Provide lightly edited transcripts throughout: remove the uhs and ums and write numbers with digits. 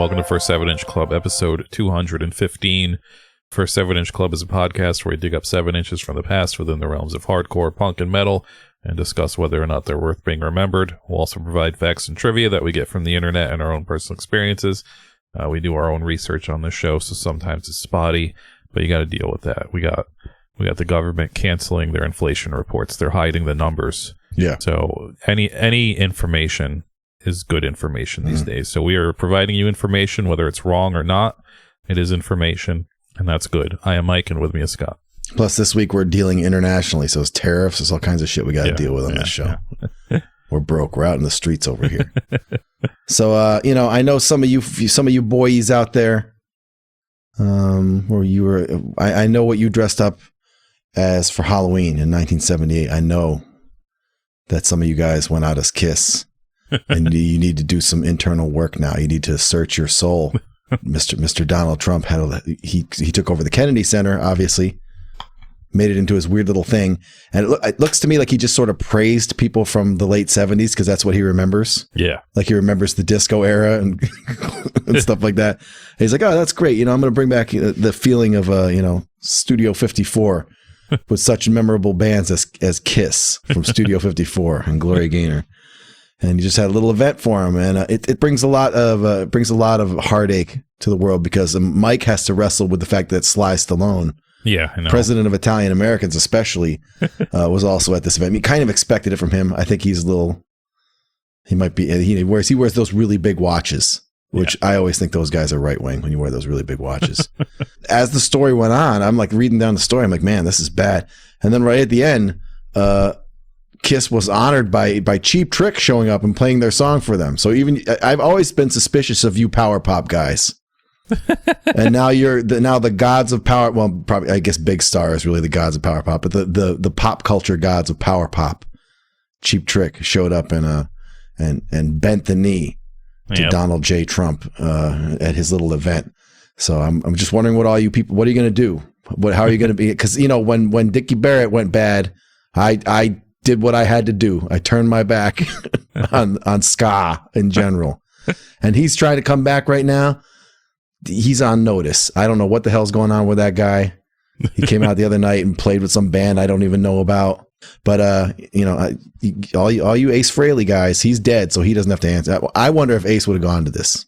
welcome to First 7-Inch Club, episode 215. First 7-Inch Club is a podcast where we dig up 7 inches from the past within the realms of hardcore, punk, and metal, and discuss whether or not they're worth being remembered. We'll also provide facts and trivia that we get from the internet and our own personal experiences. We do our own research on this show, so sometimes it's spotty, but you got to deal with that. We got the government canceling their inflation reports. They're hiding the numbers. Yeah. So any information is good information these days. So we are providing you information, whether it's wrong or not. It is information, and that's good. I am Mike, and with me is Scott. Plus, this week we're dealing internationally, so it's tariffs. There's all kinds of shit we got to deal with on this show. Yeah. We're broke. We're out in the streets over here. So, I know some of you boys out there, where you were. I know what you dressed up as for Halloween in 1978. I know that some of you guys went out as Kiss. And you need to do some internal work now. You need to search your soul. Mr. Donald Trump he took over the Kennedy Center, obviously, made it into his weird little thing. And it looks to me like he just sort of praised people from the late 70s because that's what he remembers. Yeah. Like he remembers the disco era and, and stuff like that. And he's like, oh, that's great. I'm going to bring back the feeling of, Studio 54 with such memorable bands as Kiss from Studio 54 and Gloria Gaynor. And you just had a little event for him, and it brings a lot of heartache to the world because Mike has to wrestle with the fact that Sly Stallone, I know. president of Italian Americans especially, was also at this event. I mean, kind of expected it from him. I think he might be. He wears those really big watches, which I always think those guys are right wing when you wear those really big watches. As the story went on, I'm like reading down the story. I'm like, man, this is bad. And then right at the end, Kiss was honored by Cheap Trick showing up and playing their song for them. So even I've always been suspicious of you power pop guys. And now the gods of power. Well, probably I guess Big Star is really the gods of power pop, but the pop culture gods of power pop. Cheap Trick showed up and bent the knee to Donald J. Trump at his little event. So I'm just wondering what are you going to do? How are you going to be? Because when Dickie Barrett went bad, I did what I had to do. I turned my back on ska in general. And he's trying to come back right now. He's on notice. I don't know what the hell's going on with that guy. He came out the other night and played with some band I don't even know about. But, all you Ace Frehley guys, he's dead, so he doesn't have to answer. I wonder if Ace would have gone to this.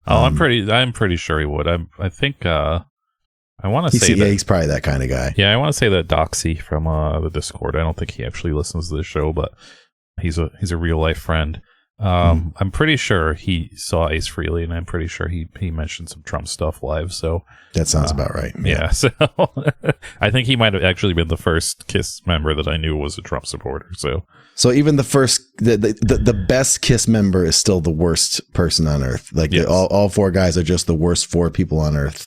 I'm pretty sure he would. I think... I want to say that he's probably that kind of guy. Yeah, I want to say that Doxy from the Discord. I don't think he actually listens to the show, but he's a real life friend. I'm pretty sure he saw Ace Frehley, and I'm pretty sure he mentioned some Trump stuff live. So that sounds about right. Yeah. So I think he might have actually been the first Kiss member that I knew was a Trump supporter. So even the best Kiss member is still the worst person on earth. Like all four guys are just the worst four people on earth.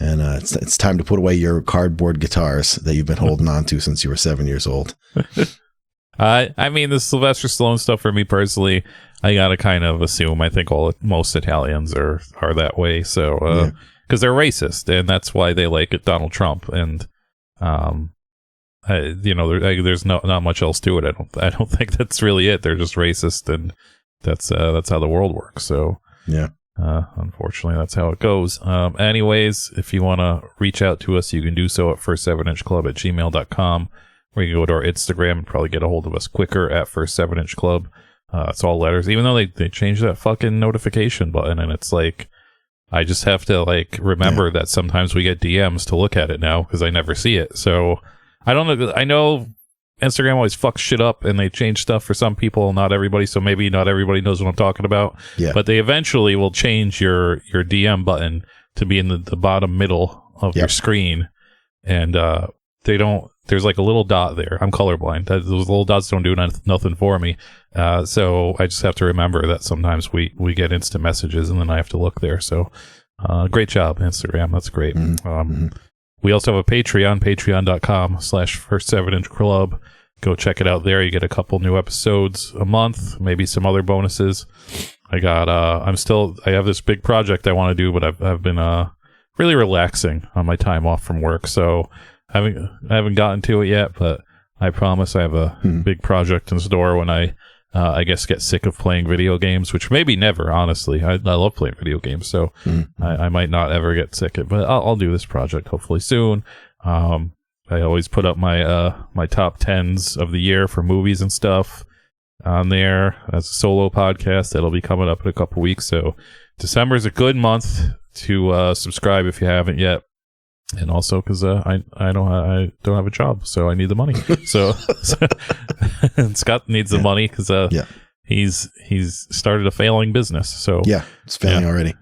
And it's time to put away your cardboard guitars that you've been holding on to since you were 7 years old. I mean, the Sylvester Stallone stuff for me personally, I gotta kind of assume. I think most Italians are that way. So because they're racist, and that's why they like Donald Trump. And there's not much else to it. I don't think that's really it. They're just racist, and that's how the world works. So yeah. Unfortunately, that's how it goes. Anyways, if you want to reach out to us, you can do so at first7inchclub@gmail.com, or you can go to our Instagram and probably get a hold of us quicker at first7inchclub. It's all letters, even though they changed that fucking notification button, and it's like, I just have to remember that sometimes we get DMs to look at it now because I never see it. So I don't know. I know Instagram always fucks shit up, and they change stuff for some people, not everybody. So maybe not everybody knows what I'm talking about. Yeah. But they eventually will change your DM button to be in the bottom middle of your screen, and there's like a little dot there. I'm colorblind. Those little dots don't do nothing for me. So I just have to remember that sometimes we get instant messages, and then I have to look there. So great job, Instagram. That's great. We also have a Patreon, patreon.com/first7inchclub. Go check it out there. You get a couple new episodes a month, maybe some other bonuses. I have this big project I want to do, but I've been really relaxing on my time off from work. So I haven't gotten to it yet, but I promise I have a big project in store when I I guess get sick of playing video games, which maybe never, honestly. I love playing video games, so I might not ever get sick of it, but I'll do this project hopefully soon. I always put up my my top 10s of the year for movies and stuff on there as a solo podcast. That'll be coming up in a couple weeks, so December is a good month to subscribe if you haven't yet. And also because I don't have a job, so I need the money. So and Scott needs the money because he's started a failing business. So yeah, it's failing already.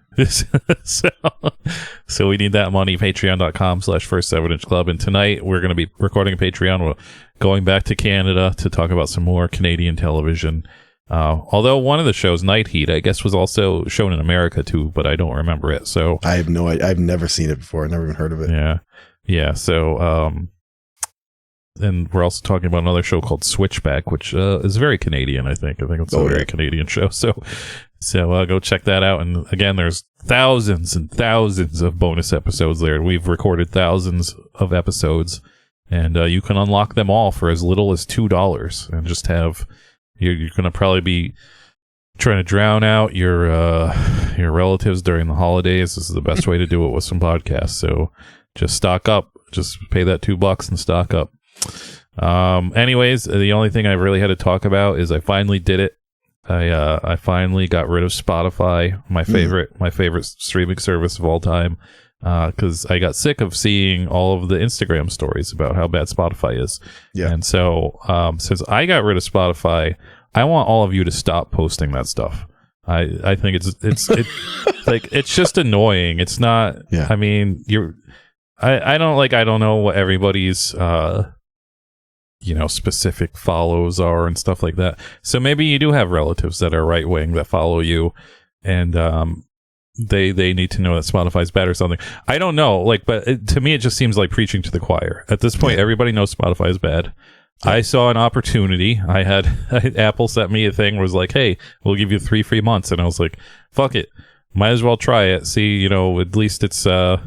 so we need that money. Patreon.com/First 7-Inch Club. And tonight we're going to be recording a Patreon. We're going back to Canada to talk about some more Canadian television. Although one of the shows, Night Heat, I guess was also shown in America too, but I don't remember it. So I have no idea. I've never seen it before. I've never even heard of it. Yeah. So, and we're also talking about another show called Switchback, which is very Canadian. I think it's a very Canadian show. So go check that out. And again, there's thousands and thousands of bonus episodes there. We've recorded thousands of episodes, and you can unlock them all for as little as $2, and just have. You're going to probably be trying to drown out your relatives during the holidays. This is the best way to do it with some podcasts. So just stock up. Just pay that $2 and stock up. Anyways, the only thing I really had to talk about is I finally did it. I finally got rid of Spotify, my favorite streaming service of all time, because I got sick of seeing all of the Instagram stories about how bad Spotify is. Yeah. And so since I got rid of Spotify, I want all of you to stop posting that stuff. I think it's like it's just annoying. It's not. Yeah. I mean, I don't know what everybody's specific follows are and stuff like that. So maybe you do have relatives that are right wing that follow you, and they need to know that Spotify's bad or something. I don't know, but to me it just seems like preaching to the choir. At this point, everybody knows Spotify is bad. Yeah. I saw an opportunity. Apple sent me a thing, was like, hey, we'll give you 3 free months, and I was like, fuck it, might as well try it. See, at least it's not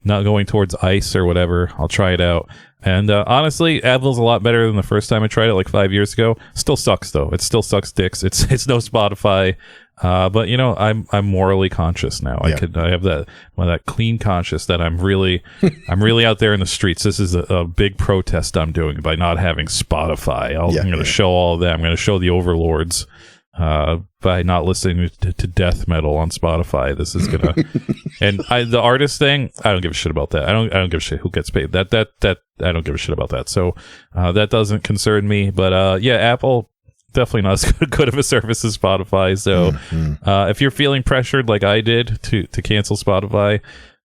going towards ice or whatever. I'll try it out. And honestly, Apple's a lot better than the first time I tried it, like 5 years ago. Still sucks though. It still sucks dicks. It's no Spotify. But I'm morally conscious now. Yeah. I have that clean conscience that I'm really out there in the streets. This is a big protest I'm doing by not having Spotify. I'm going to show all of them. I'm going to show the overlords by not listening to death metal on Spotify. This is gonna and the artist thing, I don't give a shit about that. I don't give a shit who gets paid. That I don't give a shit about that. So that doesn't concern me. But Apple, definitely not as good of a service as Spotify. So if you're feeling pressured like I did to cancel Spotify,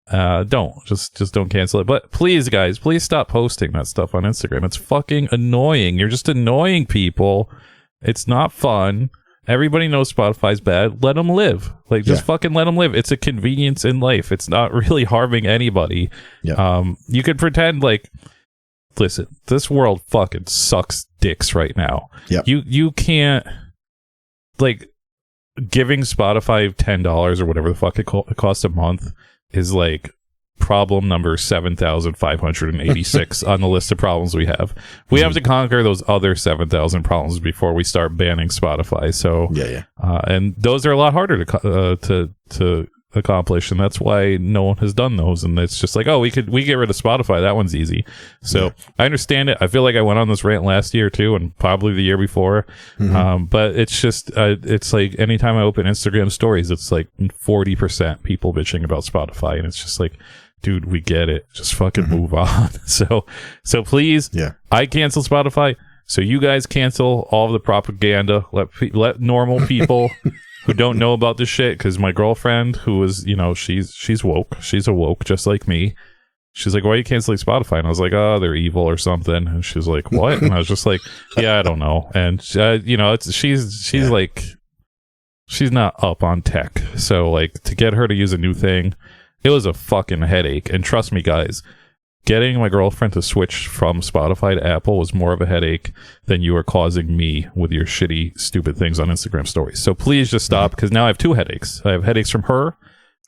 don't cancel it. But please, guys, please stop posting that stuff on Instagram. It's fucking annoying. You're just annoying people. It's not fun. Everybody knows Spotify's bad. Let them live. Just fucking let them live. It's a convenience in life. It's not really harming anybody. Yeah. You could pretend listen, this world fucking sucks dicks right now. Yep. You can't, giving Spotify $10 or whatever the fuck it costs a month is problem number 7,586 on the list of problems we have. We have to conquer those other 7,000 problems before we start banning Spotify. So and those are a lot harder to accomplish, and that's why no one has done those. And it's just we get rid of Spotify. That one's easy. So I understand it. I feel like I went on this rant last year too, and probably the year before. But it's just it's anytime I open Instagram stories, it's 40% people bitching about Spotify, and it's just dude, we get it. Just fucking move on. So please, I cancel Spotify. So you guys cancel all of the propaganda. Let normal people who don't know about this shit, because my girlfriend, who is, she's woke. She's a woke just like me. She's like, why are you canceling Spotify? And I was like, oh, they're evil or something. And she's like, what? And I was just like, yeah, I don't know. And she's she's not up on tech. So to get her to use a new thing, it was a fucking headache. And trust me, guys, getting my girlfriend to switch from Spotify to Apple was more of a headache than you are causing me with your shitty, stupid things on Instagram stories. So please just stop, because now I have 2 headaches. I have headaches from her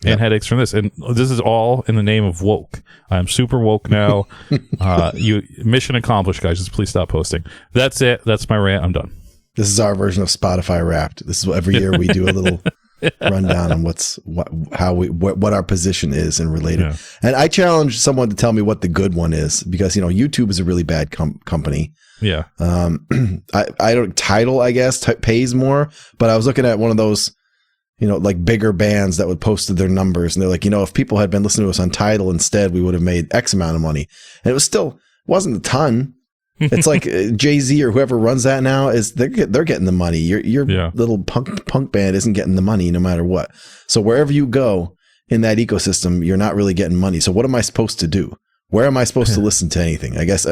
and headaches from this. And this is all in the name of woke. I'm super woke now. Mission accomplished, guys. Just please stop posting. That's it. That's my rant. I'm done. This is our version of Spotify Wrapped. This is what every year we do a little rundown on what our position is and related. Yeah. And I challenge someone to tell me what the good one is, because YouTube is a really bad company. Yeah. I don't Tidal, I guess, pays more, but I was looking at one of those, like bigger bands that would post their numbers, and they're like, if people had been listening to us on Tidal instead, we would have made X amount of money, and it wasn't a ton. It's like Jay-Z or whoever runs that now they're getting the money. Your little punk band isn't getting the money no matter what. So wherever you go in that ecosystem, you're not really getting money. So what am I supposed to do? Where am I supposed to listen to anything? I guess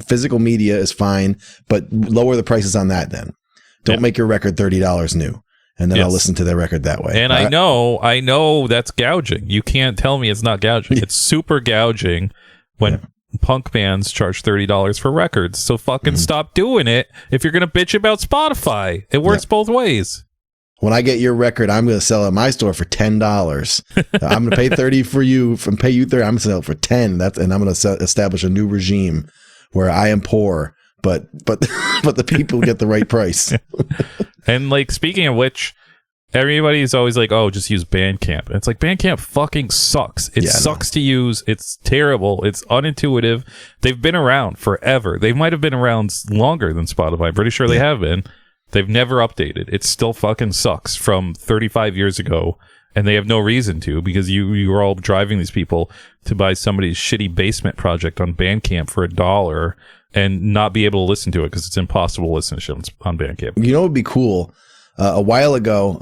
physical media is fine, but lower the prices on that then. Don't make your record $30 new, and then I'll listen to their record that way. And I know that's gouging. You can't tell me it's not gouging. It's super gouging when punk bands charge $30 for records. So fucking stop doing it if you're going to bitch about Spotify. It works both ways. When I get your record, I'm going to sell it at my store for $10. I'm going to pay $30 for you, pay you $30. I'm going to sell it for $10. And I'm going to establish a new regime where I am poor, but the people get the right price. And like, speaking of which, everybody's always like, oh, just use Bandcamp. It's like, Bandcamp fucking sucks. It sucks to use. It's terrible. It's unintuitive. They've been around forever. They might have been around longer than Spotify. I'm pretty sure they have been. They've never updated. It still fucking sucks from 35 years ago, and they have no reason to, because you are all driving these people to buy somebody's shitty basement project on Bandcamp for $1 and not be able to listen to it because it's impossible to listen to shit on Bandcamp. What would be cool? A while ago,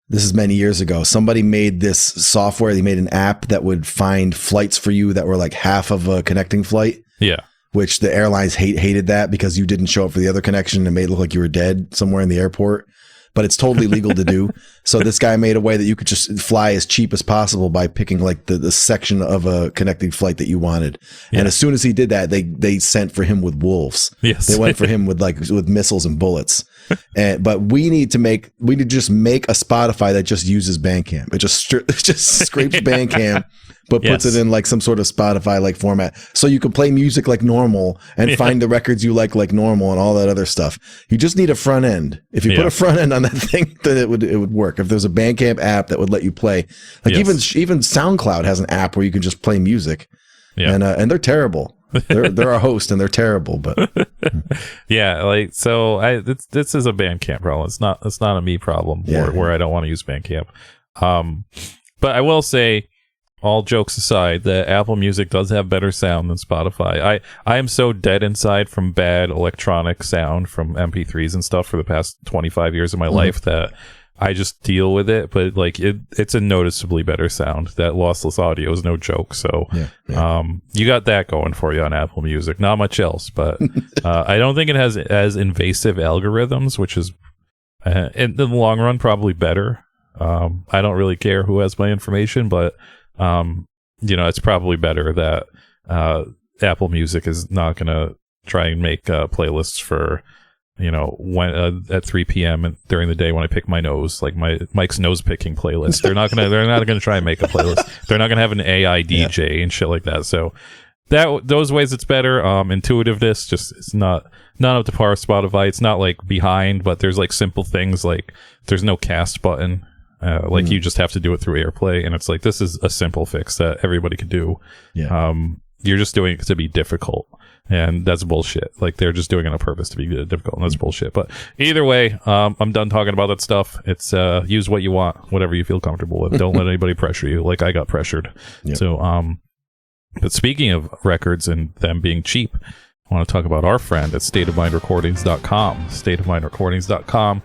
this is many years ago, somebody made this software. They made an app that would find flights for you that were like half of a connecting flight. Yeah. Which the airlines hated that because you didn't show up for the other connection and made it look like you were dead somewhere in the airport. But it's totally legal to do. So this guy made a way that you could just fly as cheap as possible by picking like the section of a connecting flight that you wanted. Yeah. And as soon as he did that, they sent for him with wolves. Yes. They went for him with missiles and bullets. But we need to just make a Spotify that just uses Bandcamp. It just scrapes Bandcamp, but puts it in like some sort of Spotify like format, so you can play music like normal and find the records you like normal and all that other stuff. You just need a front end. If you put a front end on that thing, then it would work. If there's a Bandcamp app that would let you play, like even SoundCloud has an app where you can just play music, and they're terrible. They're a host and they're terrible, but this is a Bandcamp problem. It's not a me problem where I don't want to use Bandcamp. But I will say, all jokes aside, that Apple Music does have better sound than Spotify. I am so dead inside from bad electronic sound from MP3s and stuff for the past 25 years of my life that I just deal with it. But like it's a noticeably better sound. That lossless audio is no joke. So you got that going for you on Apple Music. Not much else, but I don't think it has as invasive algorithms, which is in the long run probably better. I don't really care who has my information, but it's probably better that Apple Music is not going to try and make playlists for when at 3 p.m. and during the day when I pick my nose, like Mike's nose picking playlist. They're not gonna try and make a playlist. They're not gonna have an AI DJ and shit like that. So those ways it's better. Intuitiveness just it's not up to par with Spotify. It's not like behind, but there's like simple things like there's no cast button. You just have to do it through AirPlay, and it's like this is a simple fix that everybody could do. You're just doing it to be difficult, and that's bullshit. Like they're just doing it on purpose to be difficult, and that's bullshit. But either way, I'm done talking about that stuff. It's use what you want, whatever you feel comfortable with. Don't let anybody pressure you. Like I got pressured. So but speaking of records and them being cheap, I want to talk about our friend at stateofmindrecordings.com. Stateofmindrecordings.com.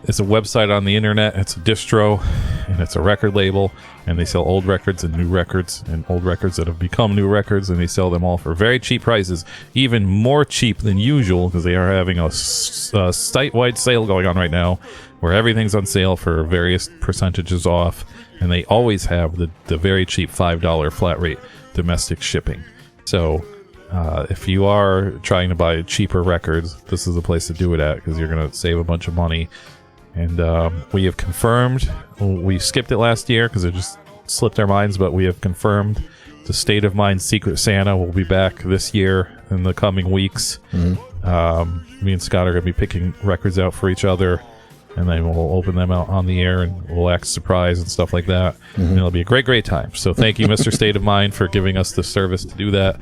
It's a website on the internet. It's a distro, and it's a record label, and they sell old records and new records and old records that have become new records, and they sell them all for very cheap prices, even more cheap than usual, because they are having a site-wide sale going on right now where everything's on sale for various percentages off, and they always have the very cheap $5 flat rate domestic shipping. So if you are trying to buy cheaper records, this is the place to do it at, because you're going to save a bunch of money. And we have confirmed, we skipped it last year because it just slipped our minds, but we have confirmed the State of Mind Secret Santa will be back this year in the coming weeks. Me and Scott are going to be picking records out for each other, and then we'll open them out on the air, and we'll act surprised and stuff like that. And it'll be a great time. So thank you, Mr. State of Mind, for giving us the service to do that.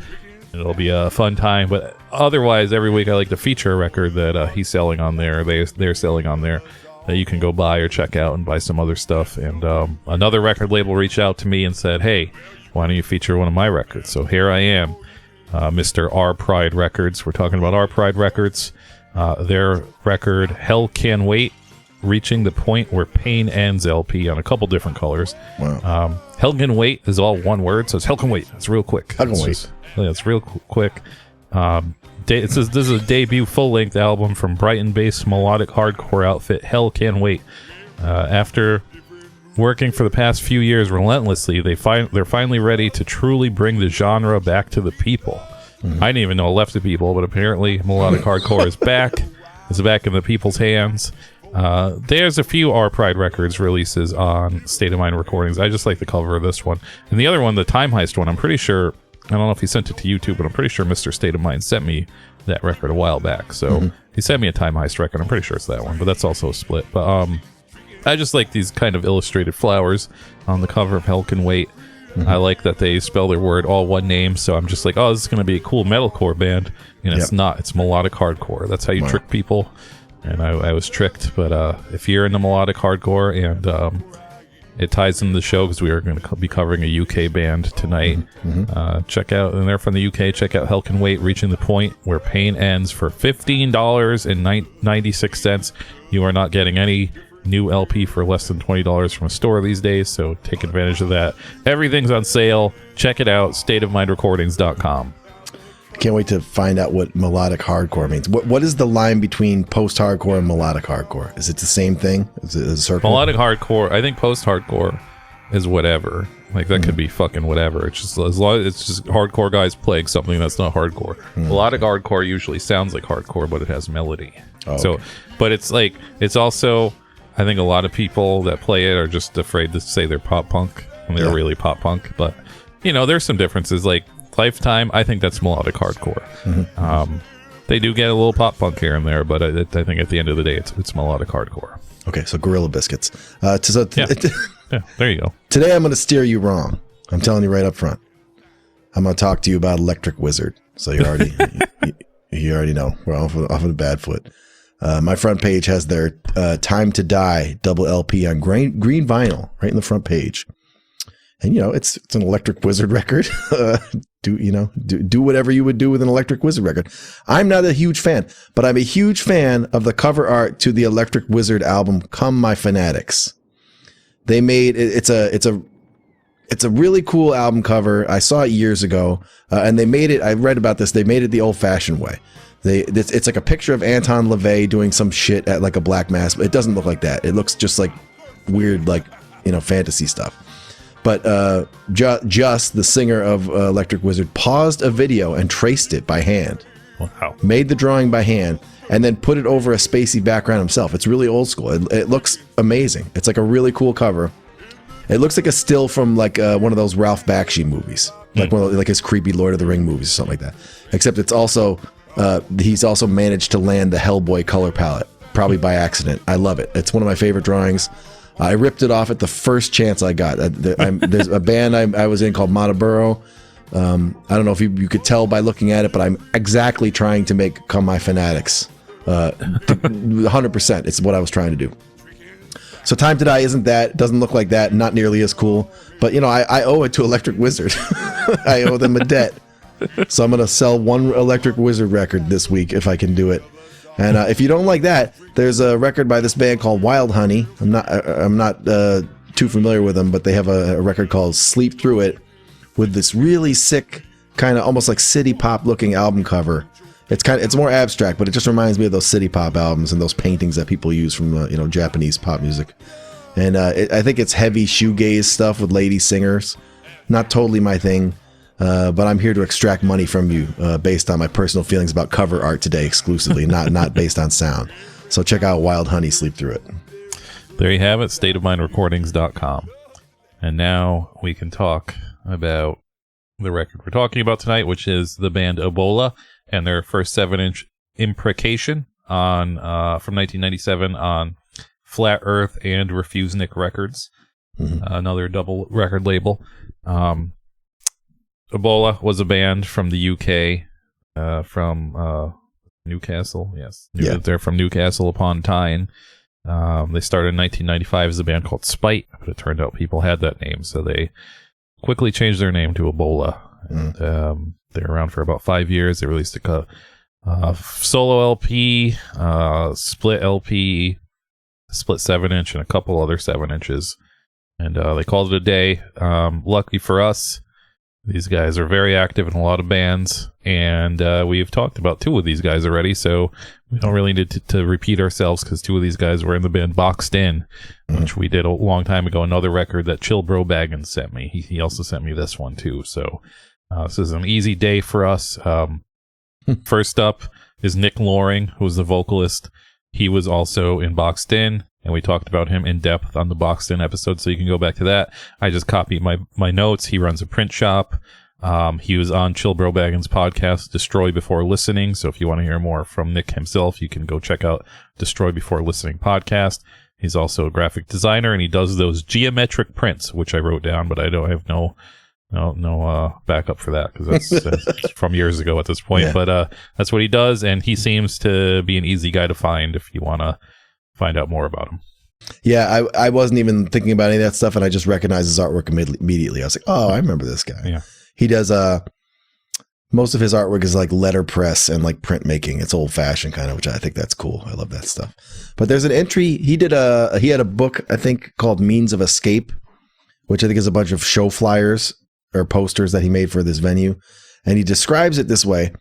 It'll be a fun time. But otherwise, every week I like to feature a record that he's selling on there, they're selling on there, that you can go buy or check out and buy some other stuff. And another record label reached out to me and said, hey, why don't you feature one of my records? So here I am, Mr. R Pride Records. We're talking about R Pride Records. Their record, Hell Can Wait, reaching the point where pain ends LP on a couple different colors. Wow. Hell Can Wait is all one word, so it's Hell Can Wait. It's real quick. Hell Can Wait. It's real quick. It says this is a debut full-length album from Brighton-based melodic hardcore outfit Hell Can Wait. After working for the past few years relentlessly, they're finally ready to truly bring the genre back to the people. I didn't even know it left the people, but apparently melodic hardcore is back. It's back in the people's hands. There's a few R Pride Records releases on State of Mind Recordings. I just like the cover of this one. And the other one, the Time Heist one, I'm pretty sure, I don't know if he sent it to YouTube, but I'm pretty sure Mr. State of Mind sent me that record a while back. So he sent me a Time Heist record. I'm pretty sure it's that one, but that's also a split. But I just like these kind of illustrated flowers on the cover of Hell Can Wait. I like that they spell their word all one name, so I'm just like, oh, this is going to be a cool metalcore band. And it's not. It's melodic hardcore. That's how you trick people. And I was tricked. But if you're into melodic hardcore, and it ties into the show because we are going to be covering a UK band tonight. Check out, and they're from the UK, check out Hell Can Wait, reaching the point where pain ends for $15.96. You are not getting any new LP for less than $20 from a store these days, so take advantage of that. Everything's on sale. Check it out, stateofmindrecordings.com. Can't wait to find out what melodic hardcore means. What is the line between post-hardcore and melodic hardcore? Is it the same thing? Is it a circle? Melodic hardcore, I think post-hardcore is whatever. Like, that could be fucking whatever. It's just, as long as it's just hardcore guys playing something that's not hardcore. Melodic hardcore usually sounds like hardcore, but it has melody. So, but it's like, it's also, I think a lot of people that play it are just afraid to say they're pop punk, and they're really pop punk. But, you know, there's some differences. Like, Lifetime, I think that's melodic hardcore. They do get a little pop punk here and there, but I think at the end of the day, it's melodic hardcore. Okay, so Gorilla Biscuits. Yeah, there you go. Today I'm going to steer you wrong. I'm telling you right up front. I'm going to talk to you about Electric Wizard. So you already you already know we're off on a bad foot. My front page has their Time to Die double LP on green vinyl right in the front page. And, you know, it's an Electric Wizard record. Do whatever you would do with an Electric Wizard record. I'm not a huge fan, but I'm a huge fan of the cover art to the Electric Wizard album, Come My Fanatics. They made it's a really cool album cover. I saw it years ago, and they made it. I read about this. They made it the old-fashioned way. It's like a picture of Anton LaVey doing some shit at like a black mass. But it doesn't look like that. It looks just like weird, like, you know, fantasy stuff. But Just, the singer of Electric Wizard, paused a video and traced it by hand. Wow. Made the drawing by hand and then put it over a spacey background himself. It's really old school. It looks amazing. It's like a really cool cover. It looks like a still from like one of those Ralph Bakshi movies, like one of like his creepy Lord of the Ring movies or something like that. Except it's also he's also managed to land the Hellboy color palette, probably by accident. I love it. It's one of my favorite drawings. I ripped it off at the first chance I got. There's a band I was in called Monteburro. I don't know if you could tell by looking at it, but I'm exactly trying to make Come My Fanatics. 100%. It's what I was trying to do. So Time to Die isn't that. Doesn't look like that. Not nearly as cool. But, you know, I owe it to Electric Wizard. I owe them a debt. So I'm going to sell one Electric Wizard record this week if I can do it. And if you don't like that, there's a record by this band called Wild Honey. I'm not too familiar with them, but they have a record called Sleep Through It with this really sick, kind of almost like city pop looking album cover. It's more abstract, but it just reminds me of those city pop albums and those paintings that people use from Japanese pop music. And I think it's heavy shoegaze stuff with lady singers. Not totally my thing. But I'm here to extract money from you based on my personal feelings about cover art today exclusively, not based on sound. So check out Wild Honey, Sleep Through It. There you have it, stateofmindrecordings.com. And now we can talk about the record we're talking about tonight, which is the band Ebola and their first 7-inch Imprecation on from 1997 on Flat Earth and Refusenick Records, another double record label. Ebola was a band from the UK, from Newcastle. Yes, they're from Newcastle upon Tyne. They started in 1995 as a band called Spite, but it turned out people had that name, so they quickly changed their name to Ebola. And, they were around for about 5 years. They released a solo LP, split LP, split 7-inch, and a couple other 7-inches. And they called it a day. Lucky for us, these guys are very active in a lot of bands, and we've talked about 2 of these guys already, so we don't really need to repeat ourselves, because 2 of these guys were in the band Boxed In, which we did a long time ago, another record that Chill Bro Baggins sent me. He also sent me this one too, so this is an easy day for us. First up is Nick Loring, who was the vocalist. He was also in Boxed In, and we talked about him in depth on the Boxed In episode, so you can go back to that. I just copied my notes. He runs a print shop. He was on Chill Bro Baggins' podcast, Destroy Before Listening, so if you want to hear more from Nick himself, you can go check out Destroy Before Listening podcast. He's also a graphic designer, and he does those geometric prints, which I wrote down, but I have no backup for that, because that's from years ago at this point. Yeah. But that's what he does, and he seems to be an easy guy to find if you want to find out more about him. Yeah, I wasn't even thinking about any of that stuff, and I just recognized his artwork immediately. I was like, oh, I remember this guy. Yeah. He does most of his artwork is like letterpress and like printmaking. It's old fashioned kind of, which I think that's cool. I love that stuff. But there's an entry he had a book, I think, called Means of Escape, which I think is a bunch of show flyers or posters that he made for this venue, and he describes it this way.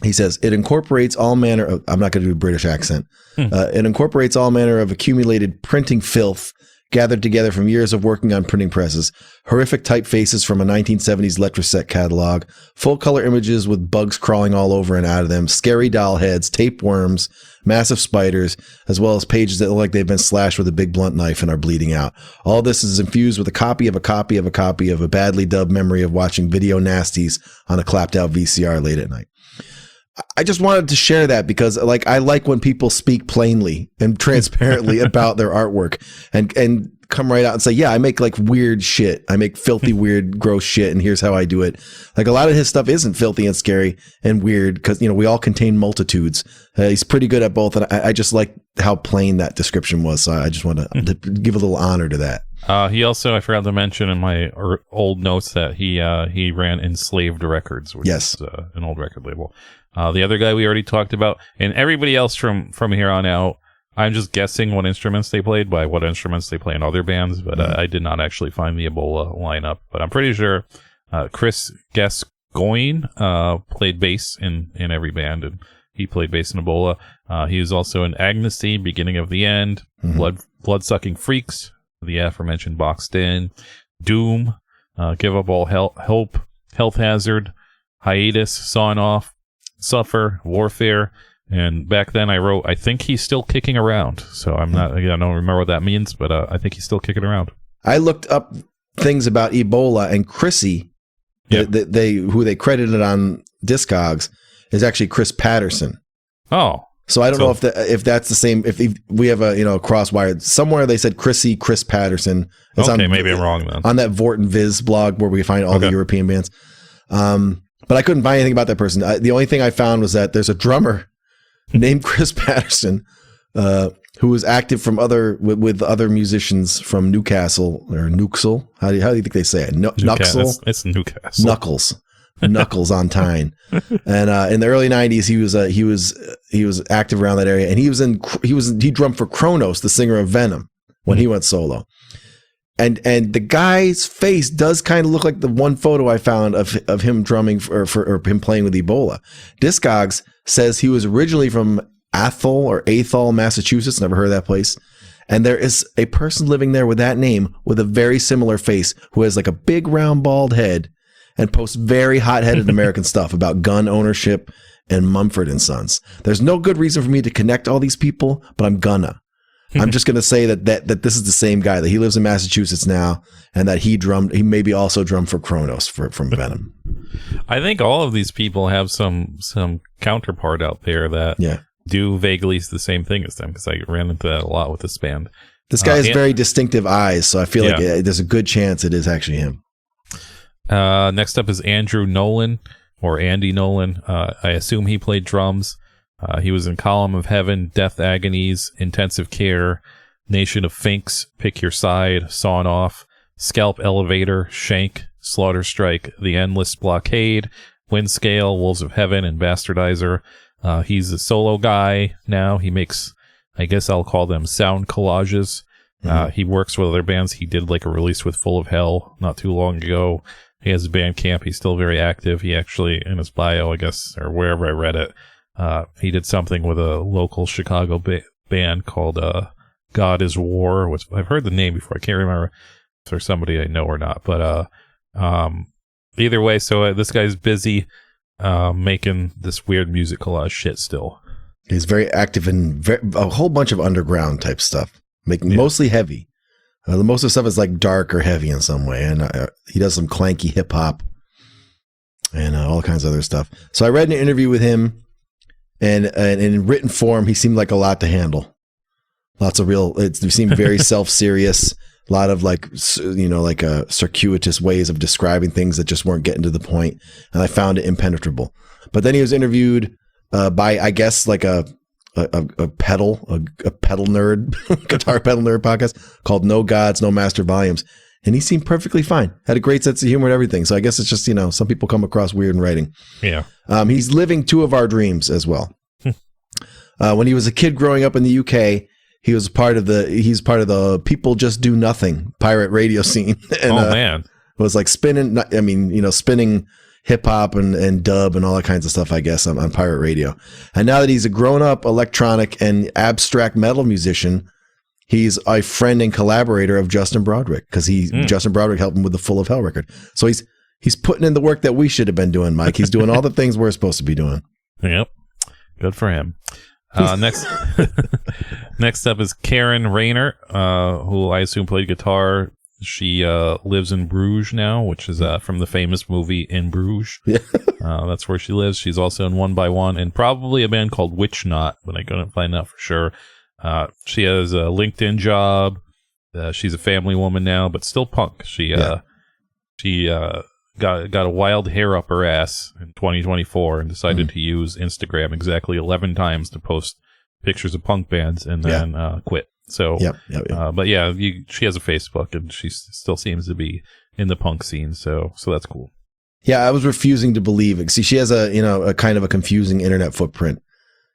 He says, it incorporates all manner of, I'm not going to do a British accent. It incorporates all manner of accumulated printing filth gathered together from years of working on printing presses, horrific typefaces from a 1970s Letraset catalog, full color images with bugs crawling all over and out of them, scary doll heads, tapeworms, massive spiders, as well as pages that look like they've been slashed with a big blunt knife and are bleeding out. All this is infused with a copy of a copy of a copy of a badly dubbed memory of watching video nasties on a clapped out VCR late at night. I just wanted to share that because I like when people speak plainly and transparently about their artwork and come right out and say, yeah, I make like weird shit. I make filthy, weird, gross shit. And here's how I do it. Like a lot of his stuff isn't filthy and scary and weird because, we all contain multitudes. He's pretty good at both. And I just like how plain that description was. So I just want to give a little honor to that. He also, I forgot to mention in my old notes that he ran Enslaved Records, which is an old record label. The other guy we already talked about, and everybody else from here on out, I'm just guessing what instruments they played by what instruments they play in other bands, but I did not actually find the Ebola lineup. But I'm pretty sure Chris Gascoigne played bass in every band, and he played bass in Ebola. He was also in Agnesty, Beginning of the End, Blood-Sucking Freaks, the aforementioned Boxed In, Doom, Give Up All Hope, Health Hazard, Hiatus, Sawing Off, Suffer, Warfare, and back then I wrote, I think he's still kicking around. So I don't remember what that means, but I think he's still kicking around. I looked up things about Ebola, and Chrissy, who they credited on Discogs, is actually Chris Patterson. Oh. So I don't know if that's the same. If we have a crosswire somewhere, they said Chris Patterson. It's maybe I'm wrong then. On that Vort and Viz blog where we find all the European bands. But I couldn't find anything about that person. The only thing I found was that there's a drummer named Chris Patterson who was active from with other musicians from Newcastle or Newcastle. How do you think they say it? Newcastle. It's Newcastle. Knuckles on Tyne. And in the early 90s, he was active around that area, and he drummed for Kronos, the singer of Venom, when he went solo. And the guy's face does kind of look like the one photo I found of him drumming for him playing with Ebola. Discogs says he was originally from Athol, Massachusetts. Never heard of that place. And there is a person living there with that name with a very similar face who has like a big round bald head and posts very hot-headed American stuff about gun ownership and Mumford and Sons. There's no good reason for me to connect all these people, but I'm just going to say that this is the same guy, that he lives in Massachusetts now, and that he maybe also drummed for Kronos from Venom. I think all of these people have some counterpart out there that do vaguely the same thing as them, because I ran into that a lot with this band. This guy has very distinctive eyes, so I feel like there's a good chance it is actually him. Next up is Andrew Nolan, or Andy Nolan. I assume he played drums. He was in Column of Heaven, Death Agonies, Intensive Care, Nation of Finks, Pick Your Side, Sawn Off, Scalp Elevator, Shank, Slaughter Strike, The Endless Blockade, Windscale, Wolves of Heaven, and Bastardizer. He's a solo guy now. He makes, I guess I'll call them sound collages. He works with other bands. He did like a release with Full of Hell not too long ago. He has a Bandcamp. He's still very active. He actually, in his bio, I guess, or wherever I read it, he did something with a local Chicago band called God is War, which I've heard the name before. I can't remember if there's somebody I know or not. But either way, so this guy's busy making this weird music collage shit still. He's very active in a whole bunch of underground type stuff, making mostly heavy. The most of the stuff is like dark or heavy in some way, and he does some clanky hip hop and all kinds of other stuff. So I read an interview with him, and in written form, he seemed like a lot to handle. Lots of he seemed very self-serious. A lot of circuitous ways of describing things that just weren't getting to the point, and I found it impenetrable. But then he was interviewed by, I guess, like a pedal nerd, guitar pedal nerd podcast called No Gods, No Master Volumes. And he seemed perfectly fine. Had a great sense of humor and everything. So I guess it's just, some people come across weird in writing. Yeah. He's living two of our dreams as well. When he was a kid growing up in the UK, he's part of the People Just Do Nothing pirate radio scene. And, man. Was like spinning hip hop and dub and all that kinds of stuff, I guess, on pirate radio. And now that he's a grown up electronic and abstract metal musician, he's a friend and collaborator of Justin Broadrick, because Justin Broadrick helped him with the Full of Hell record. So he's putting in the work that we should have been doing, Mike. He's doing all the things we're supposed to be doing. Yep. Good for him. Next up is Karen Rayner, who I assume played guitar. She lives in Bruges now, which is from the famous movie In Bruges. Yeah. That's where she lives. She's also in One by One and probably a band called Witch Knot, but I couldn't find out for sure. She has a LinkedIn job. She's a family woman now, but still punk. She got a wild hair up her ass in 2024 and decided to use Instagram exactly 11 times to post pictures of punk bands and then quit. So, but she has a Facebook and she still seems to be in the punk scene. So that's cool. Yeah, I was refusing to believe it. See, she has a kind of a confusing internet footprint,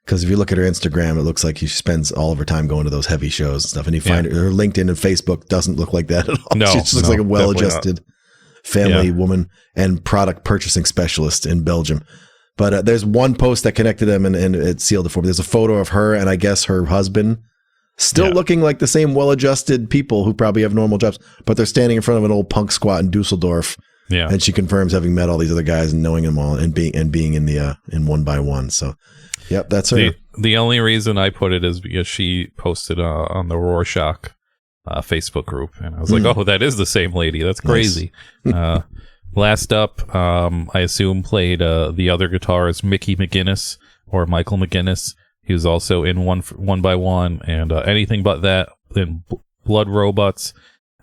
because if you look at her Instagram, it looks like she spends all of her time going to those heavy shows and stuff. And you find her LinkedIn and Facebook doesn't look like that at all. No, she just looks like a well-adjusted family woman and product purchasing specialist in Belgium. But there's one post that connected them and it sealed it for me. There's a photo of her and I guess her husband still looking like the same well-adjusted people who probably have normal jobs, but they're standing in front of an old punk squat in Dusseldorf. Yeah. And she confirms having met all these other guys and knowing them all and being in the in One by One. So, yep, that's her. The only reason I put it is because she posted on the Rorschach Facebook group, and I was like, oh, that is the same lady. That's crazy. Nice. Last up, I assume played the other guitarist, Mickey McGuinness or Michael McGuinness. He was also in One by One and Anything But That, in Blood Robots,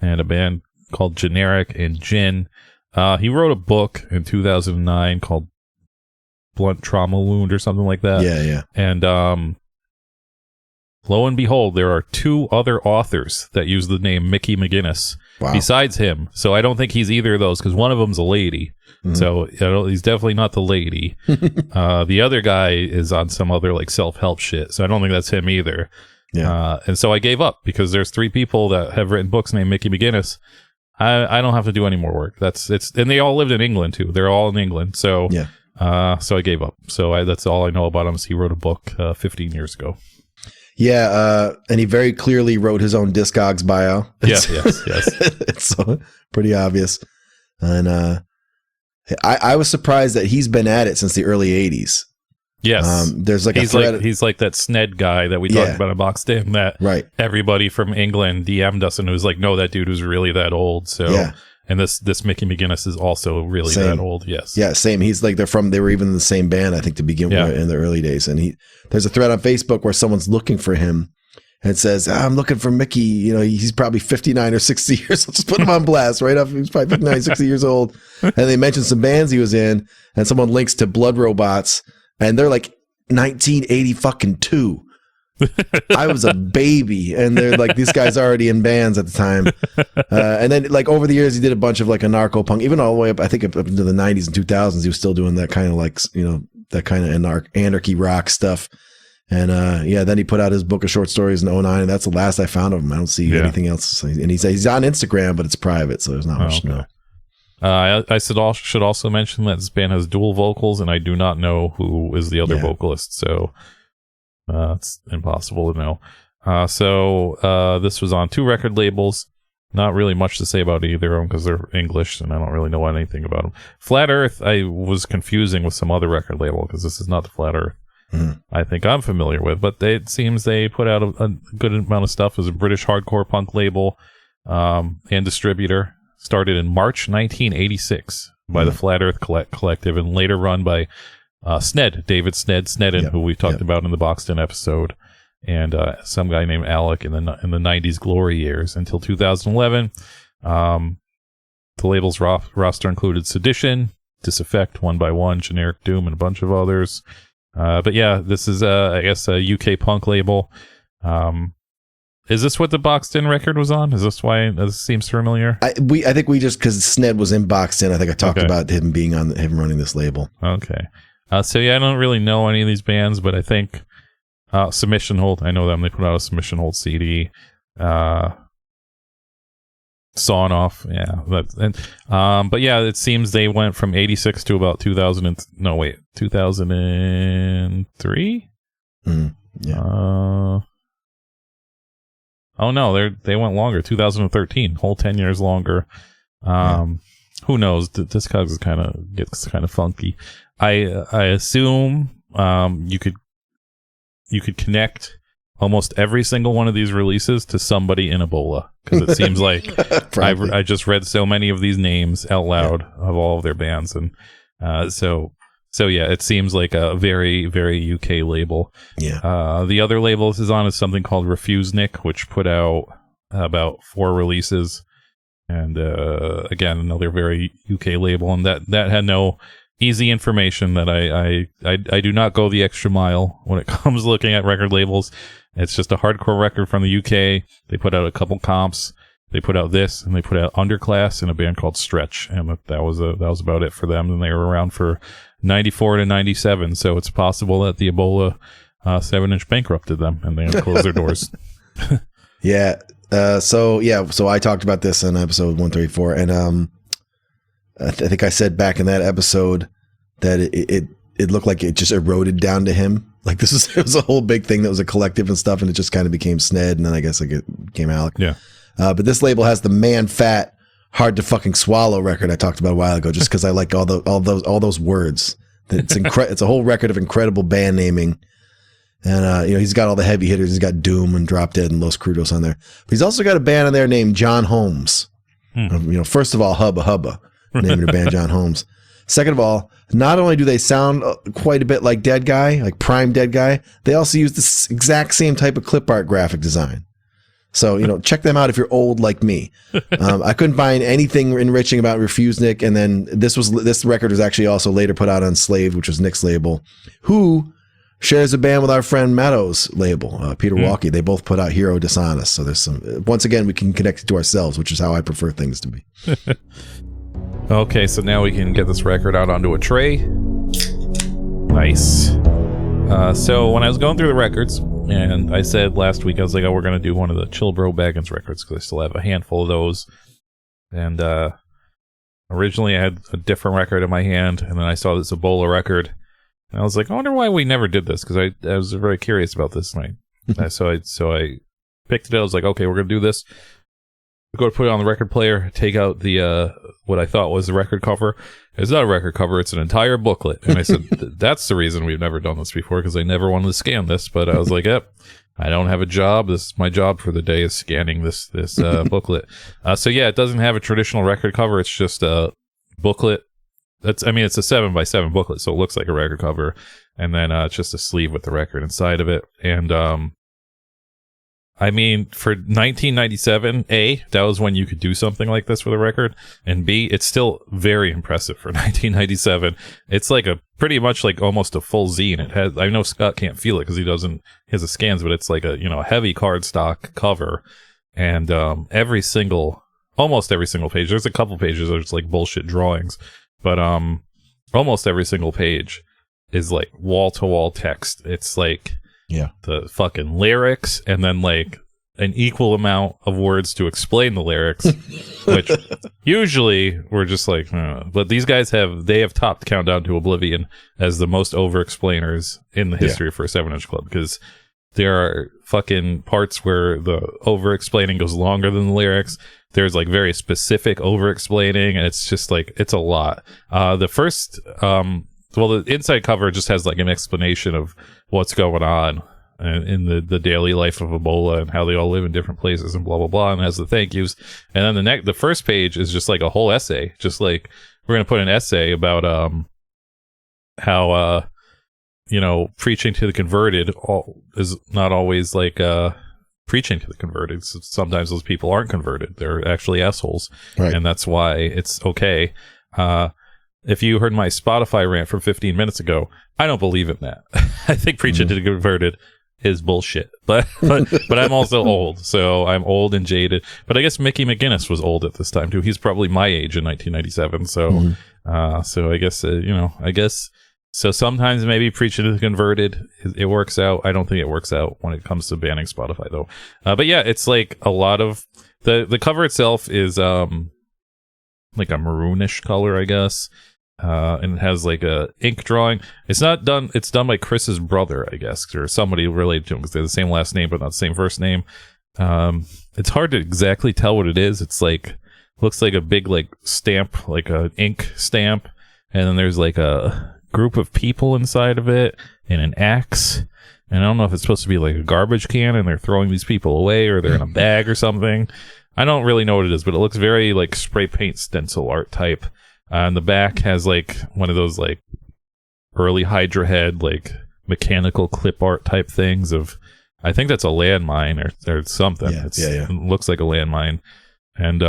and a band called Generic and Gin. He wrote a book in 2009 called Blunt Trauma Wound or something like that. Yeah. And lo and behold, there are two other authors that use the name Mickey McGuinness besides him. So I don't think he's either of those, because one of them's a lady. Mm-hmm. So he's definitely not the lady. The other guy is on some other like self-help shit. So I don't think that's him either. Yeah. And so I gave up, because there's three people that have written books named Mickey McGuinness. I don't have to do any more work. And they all lived in England too. They're all in England. So so I gave up. So that's all I know about him, is he wrote a book 15 years ago. Yeah, and he very clearly wrote his own Discogs bio. Yes. It's pretty obvious. And I was surprised that he's been at it since the early 80s. Yes. There's like he's like that Sned guy that we talked about in Boxed In, that everybody from England DM'd us and it was like, no, that dude was really that old. So And this Mickey McGuinness is also really that old. Yes. Yeah, same. He's like they were even in the same band, I think, to begin with in the early days. And there's a thread on Facebook where someone's looking for him and says, I'm looking for Mickey. You know, he's probably 59 or 60 years. Let's just put him on blast right off. He's probably 59, 60 years old. And they mentioned some bands he was in, and someone links to Blood Robots, and they're like 1982. I was a baby, and they're like, this guy's already in bands at the time. And then like over the years, he did a bunch of like anarcho punk, even all the way up, I think up into the 90s and 2000s, he was still doing that kind of like, you know, that kind of anarchy rock stuff. And then he put out his book of short stories in 2009, and that's the last I found of him. I don't see anything else. And he's on Instagram, but it's private, so there's not much to know. I should also mention that this band has dual vocals, and I do not know who is the other vocalist, so it's impossible to know. So this was on 2 record labels. Not really much to say about either of them because they're English, and I don't really know anything about them. Flat Earth, I was confusing with some other record label because this is not the Flat Earth I think I'm familiar with, but it seems they put out a good amount of stuff. It was a British hardcore punk label and distributor. Started in March 1986 by the Flat Earth Collective, and later run by David Sneddon, who we've talked about in the Boxton episode, and some guy named Alec in the 90s glory years until 2011. The label's roster included Sedition, Disaffect, One by One, Generic Doom, and a bunch of others. But yeah, this is, I guess, a UK punk label. Is this what the Boxton record was on? Is this why this seems familiar? I think we just, because Sned was in Boxton, I think I talked about him being on him running this label. Okay. So yeah, I don't really know any of these bands, but I think Submission Hold, I know them. They put out a Submission Hold CD. Sawn Off, yeah. But yeah, it seems they went from 86 to about 2003? Yeah. Oh no, they went longer, 2013, whole 10 years longer. Who knows? This gets kind of funky. I assume you could connect almost every single one of these releases to somebody in Ebola, because it seems like I just read so many of these names out loud of all of their bands, and so yeah, it seems like a very, very UK label. Yeah. The other label this is on is something called Refusenik, which put out about 4 releases, and again, another very UK label, and that had no easy information. That I do not go the extra mile when it comes looking at record labels. It's just a hardcore record from the UK. They put out a couple comps. They put out this, and they put out Underclass and a band called Stretch, and that was about it for them. And they were around for 94 to 97. So it's possible that the Ebola 7-inch bankrupted them, and they had to close their doors. Yeah. So I talked about this in episode 134, and I think I said back in that episode that it looked like it just eroded down to him. Like it was a whole big thing that was a collective and stuff, and it just kind of became Sned, and then I guess it became Alec. Yeah. But this label has the Man Fat Hard to Fucking Swallow record I talked about a while ago, just because I like all those words. It's a whole record of incredible band naming, and he's got all the heavy hitters. He's got Doom and Drop Dead and Los Crudos on there. But he's also got a band on there named John Holmes. First of all, Hubba Hubba, naming the band John Holmes. Second of all, not only do they sound quite a bit like Dead Guy, like Prime Dead Guy, they also use this exact same type of clip art graphic design. So, check them out if you're old like me. I couldn't find anything enriching about Refusenik. And then this record was actually also later put out on Slave, which was Nick's label, who shares a band with our friend Matto's label, Peter Walkie. They both put out Hero Dishonest. So there's once again, we can connect it to ourselves, which is how I prefer things to be. Okay, so now we can get this record out onto a tray. Nice. So when I was going through the records, and I said last week, I was like, we're going to do one of the Chill Bro Baggins records, because I still have a handful of those. And originally I had a different record in my hand, and then I saw this Ebola record, and I was like, I wonder why we never did this, because I was very curious about this. And so I picked it up. I was like, okay, we're going to do this. Go to put it on the record player, take out the what I thought was the record cover. It's not a record cover, it's an entire booklet. And I said, that's the reason we've never done this before, because I never wanted to scan this. But I was like, yep, I don't have a job. This is my job for the day, is scanning this booklet. So yeah, it doesn't have a traditional record cover. It's just a booklet. It's a 7x7 booklet, so it looks like a record cover. And then it's just a sleeve with the record inside of it. And I mean, for 1997, A, that was when you could do something like this with a record, and B, it's still very impressive for 1997. It's like a pretty much like almost a full zine. It has, I know Scott can't feel it because he has the scans, but it's like a, you know, heavy cardstock cover, and almost every single page. There's a couple pages there's like bullshit drawings, but almost every single page is like wall to wall text. It's like, yeah, the fucking lyrics, and then like an equal amount of words to explain the lyrics, which usually we're just like, but these guys have topped Countdown to Oblivion as the most over explainers in the history for a 7-inch club, because there are fucking parts where the over explaining goes longer than the lyrics. There's like very specific over explaining, and it's just like, it's a lot. The first the inside cover just has like an explanation of what's going on in the daily life of Ebola and how they all live in different places and blah, blah, blah, and has the thank yous. And then the first page is just like a whole essay. Just like, we're going to put an essay about how, you know, preaching to the converted is not always like preaching to the converted. Sometimes those people aren't converted. They're actually assholes. Right. And that's why it's okay. If you heard my Spotify rant from 15 minutes ago, I don't believe in that. I think preaching to the converted is bullshit. But I'm also old, so I'm old and jaded. But I guess Mickey McGuinness was old at this time too. He's probably my age in 1997. So, so I guess, so sometimes maybe preaching to the converted, it works out. I don't think it works out when it comes to banning Spotify though. But yeah, it's like a lot of the cover itself is like a maroonish color, I guess. And it has like a ink drawing. It's done by Chris's brother, I guess, or somebody related to him, because they're the same last name but not the same first name. It's hard to exactly tell what it is. It's like, looks like a big like stamp, like a ink stamp, and then there's like a group of people inside of it and an axe. And I don't know if it's supposed to be like a garbage can and they're throwing these people away, or they're in a bag or something. I don't really know what it is, but it looks very like spray paint stencil art type. And the back has like one of those like early Hydra head, like mechanical clip art type things of, I think that's a landmine or something. Yeah, It looks like a landmine. And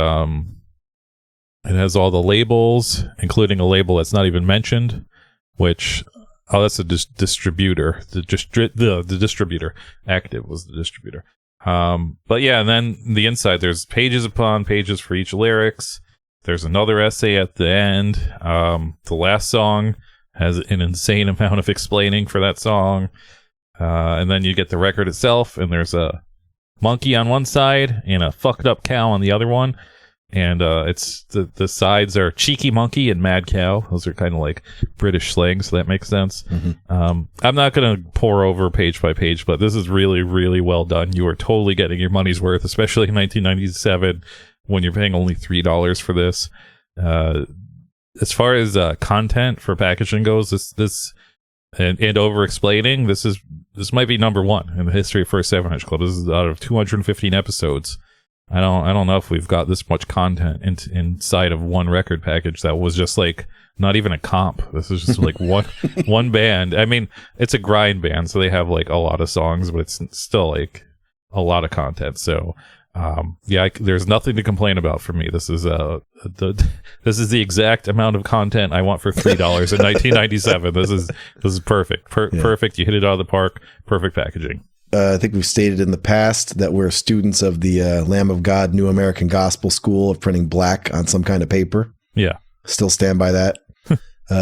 it has all the labels, including a label that's not even mentioned, which, that's a distributor. The distributor. Active was the distributor. But yeah, and then the inside, there's pages upon pages for each lyrics. There's another essay at the end. The last song has an insane amount of explaining for that song. And then you get the record itself, and there's a monkey on one side and a fucked up cow on the other one. And it's the sides are cheeky monkey and mad cow. Those are kind of like British slang, so that makes sense. Mm-hmm. I'm not going to pour over page by page, but this is really, really well done. You are totally getting your money's worth, especially in 1997 when you're paying only $3 for this. As far as content for packaging goes, this and over explaining, this might be number one in the history of First 7-Inch Club. This is out of 215 episodes. I don't know if we've got this much content inside of one record package that was just like not even a comp. This is just like one band. I mean, it's a grind band, so they have like a lot of songs, but it's still like a lot of content. So there's nothing to complain about for me. This is the exact amount of content I want for $3 in 1997. This is perfect. Perfect. You hit it out of the park. Perfect packaging. I think we've stated in the past that we're students of the Lamb of God New American Gospel School of printing black on some kind of paper. Yeah. Still stand by that.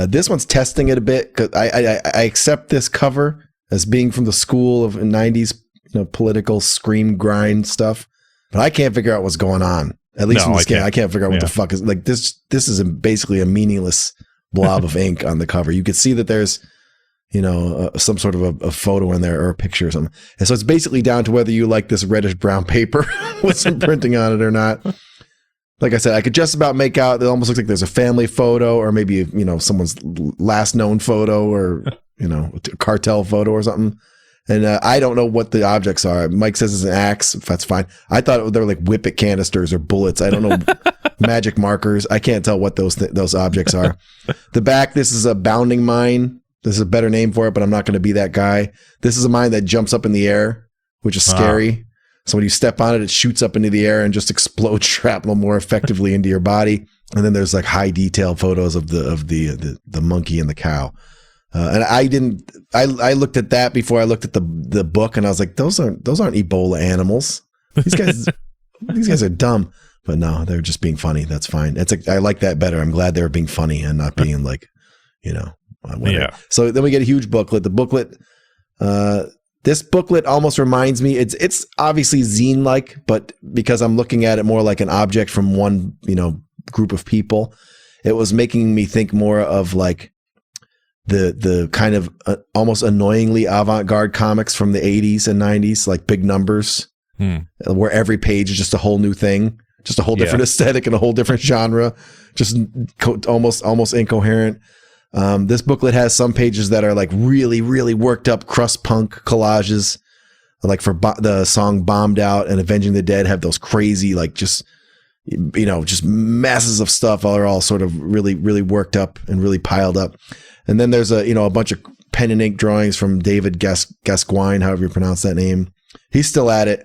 This one's testing it a bit, because I accept this cover as being from the school of 90s, political scream grind stuff, but I can't figure out what's going on. At least from the scan, I can't figure out what the fuck is like this. This is basically a meaningless blob of ink on the cover. You could see that there's some sort of a photo in there or a picture or something. And so it's basically down to whether you like this reddish brown paper with some printing on it or not. Like I said, I could just about make out, it almost looks like there's a family photo, or maybe, someone's last known photo, or, a cartel photo or something. And I don't know what the objects are. Mike says it's an axe. That's fine. I thought they were like whippet canisters or bullets. I don't know. Magic markers. I can't tell what those objects are. The back, this is a bounding mine. This is a better name for it, but I'm not going to be that guy. This is a mine that jumps up in the air, which is scary. So when you step on it, it shoots up into the air and just explodes shrapnel more effectively into your body. And then there's like high detail photos of the monkey and the cow. And I looked at that before I looked at the book, and I was like, those aren't Ebola animals. These guys are dumb. But no, they're just being funny. That's fine. I like that better. I'm glad they were being funny and not being like, whatever. Yeah. So then we get a huge booklet. The booklet, this booklet almost reminds me, it's obviously zine-like, but because I'm looking at it more like an object from one, group of people, it was making me think more of like the kind of almost annoyingly avant-garde comics from the 80s and 90s, like Big Numbers, where every page is just a whole new thing. Just a whole different aesthetic and a whole different genre, just almost incoherent. This booklet has some pages that are like really, really worked up crust punk collages, like for the song Bombed Out and Avenging the Dead have those crazy, like just masses of stuff are all sort of really, really worked up and really piled up. And then there's a bunch of pen and ink drawings from David Gascoigne, however you pronounce that name. He's still at it.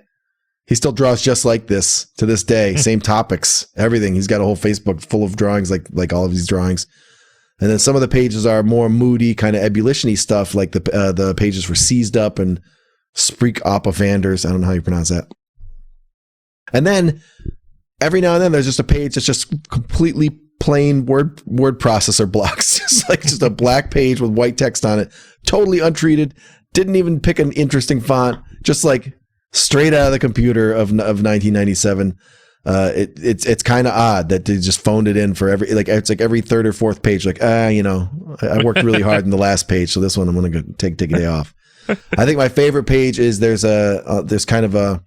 He still draws just like this to this day. Same topics, everything. He's got a whole Facebook full of drawings, like all of these drawings. And then some of the pages are more moody, kind of ebullition-y stuff, like the pages for Seized Up and Spreek Opavanders. I don't know how you pronounce that. And then every now and then there's just a page that's just completely plain word processor blocks. just a black page with white text on it, totally untreated. Didn't even pick an interesting font, just like straight out of the computer of 1997. It's kind of odd that they just phoned it in for it's like every third or fourth page. Like, I worked really hard in the last page, so this one I'm going to go take a day off. I think my favorite page is there's kind of a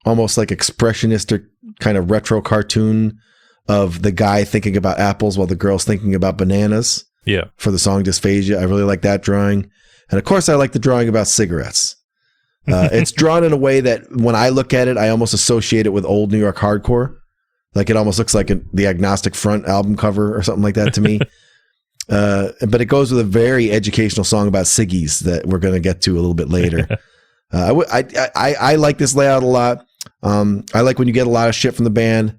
almost like expressionist or kind of retro cartoon of the guy thinking about apples while the girl's thinking about bananas. Yeah. For the song Dysphagia. I really like that drawing. And of course I like the drawing about cigarettes. It's drawn in a way that when I look at it, I almost associate it with old New York hardcore. Like it almost looks like the Agnostic Front album cover or something like that to me. But it goes with a very educational song about ciggies that we're going to get to a little bit later. I like this layout a lot. I like when you get a lot of shit from the band.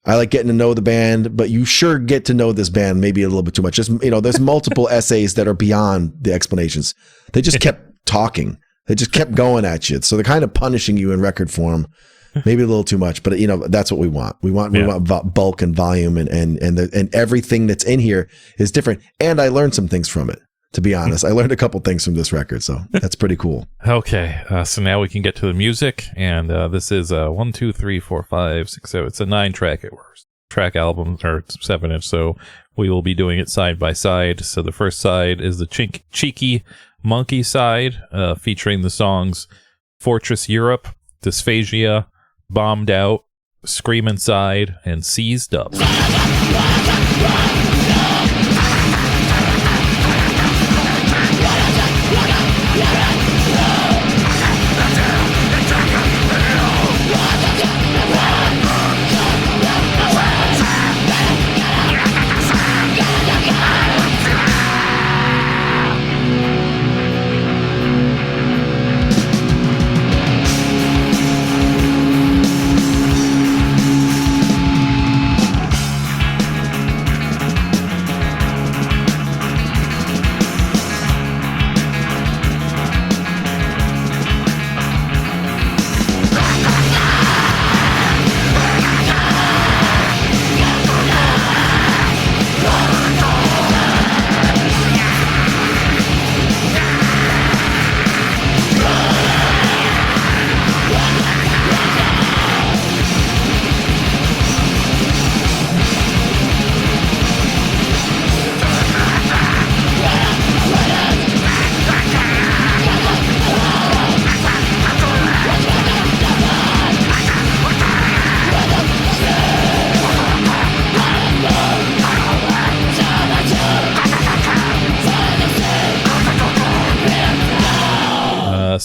I like getting to know the band, but you sure get to know this band maybe a little bit too much. Just, there's multiple essays that are beyond the explanations. They just kept talking. They just kept going at you. So they're kind of punishing you in record form, maybe a little too much, but that's what we want. We want bulk and volume and everything that's in here is different. And I learned some things from it, to be honest. I learned a couple things from this record, so that's pretty cool. Okay. So now we can get to the music, and this is 1, 2, 3, 4, 5, 6, 7. It's a 9-track album, or 7-inch, so we will be doing it side by side. So the first side is the cheeky monkey side, featuring the songs Fortress Europe, Dysphagia, Bombed Out, Scream Inside, and Seized Up.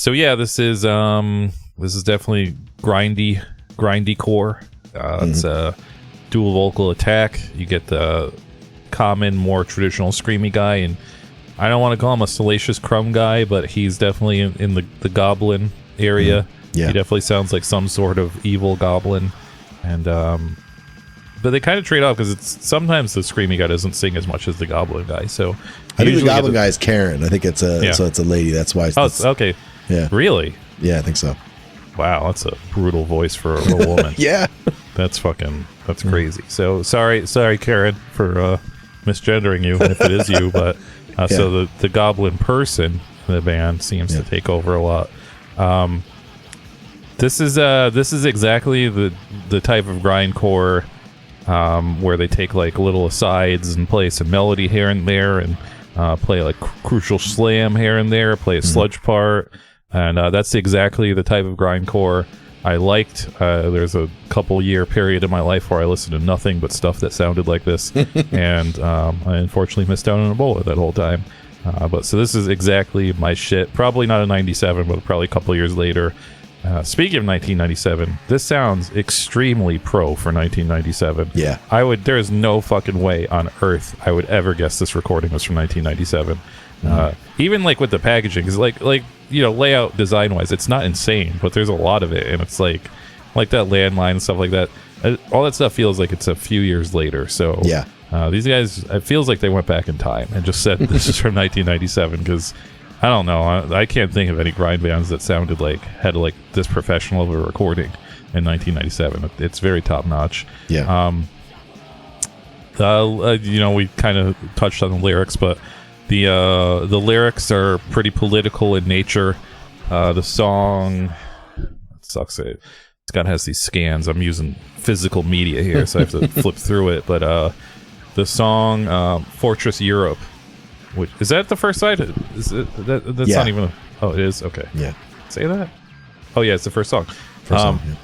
So yeah, this is definitely grindy core. It's a dual vocal attack. You get the common, more traditional screamy guy, and I don't want to call him a Salacious Crumb guy, but he's definitely in the goblin area. Yeah. He definitely sounds like some sort of evil goblin, and but they kind of trade off because it's sometimes the screamy guy doesn't sing as much as the goblin guy. So I think the goblin guy is Karen. I think it's a lady. That's why. It's okay. Yeah. Really? Yeah, I think so. Wow, that's a brutal voice for a woman. Yeah. That's crazy. So sorry, Karen, for misgendering you if it is you, but so the goblin person in the band seems to take over a lot. This is exactly the type of grindcore where they take like little asides and play some melody here and there, and play like crucial slam here and there, play a sludge part, and that's exactly the type of grindcore I liked. There's a couple year period in my life where I listened to nothing but stuff that sounded like this, and I unfortunately missed out on Ebola that whole time. But so this is exactly my shit. Probably not a 97, but probably a couple years later. Speaking of 1997, this sounds extremely pro for 1997. Yeah. There is no fucking way on earth I would ever guess this recording was from 1997. Even like with the packaging, because like layout design wise, it's not insane, but there's a lot of it, and it's like that landline and stuff like that. All that stuff feels like it's a few years later. So yeah, these guys, it feels like they went back in time and just said this is from 1997, because I don't know, I can't think of any grind bands that had this professional of a recording in 1997. It's very top notch. Yeah. We kind of touched on the lyrics, but the lyrics are pretty political in nature. The song, it sucks. It kind of has these scans. I'm using physical media here, so I have to flip through it. But the song Fortress Europe, which is that the first side? That's not even. Oh, it is. Okay. Yeah. Say that. Oh yeah, it's the first song. First song, yeah.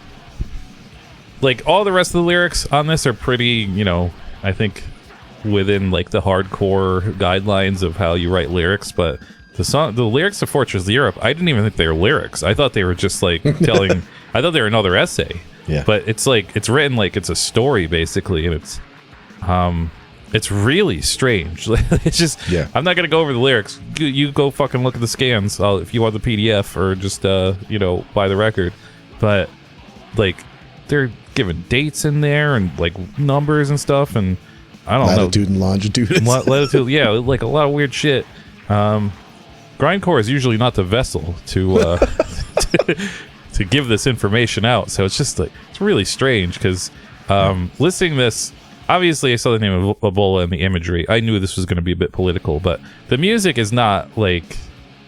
Like all the rest of the lyrics on this are pretty, I think within like the hardcore guidelines of how you write lyrics, but the lyrics of Fortress Europe, I didn't even think they were lyrics. I thought they were just like telling. I thought they were another essay. Yeah. But it's like it's written like it's a story basically, and it's really strange. It's just, I'm not gonna go over the lyrics. You go fucking look at the scans if you want the PDF, or just buy the record. But like they're giving dates in there and like numbers and stuff, and I don't know, latitude and longitude. Latitude, yeah, like a lot of weird shit. Grindcore is usually not the vessel to to give this information out, so it's just like it's really strange because listening to this. Obviously, I saw the name of Ebola and the imagery. I knew this was going to be a bit political, but the music is not like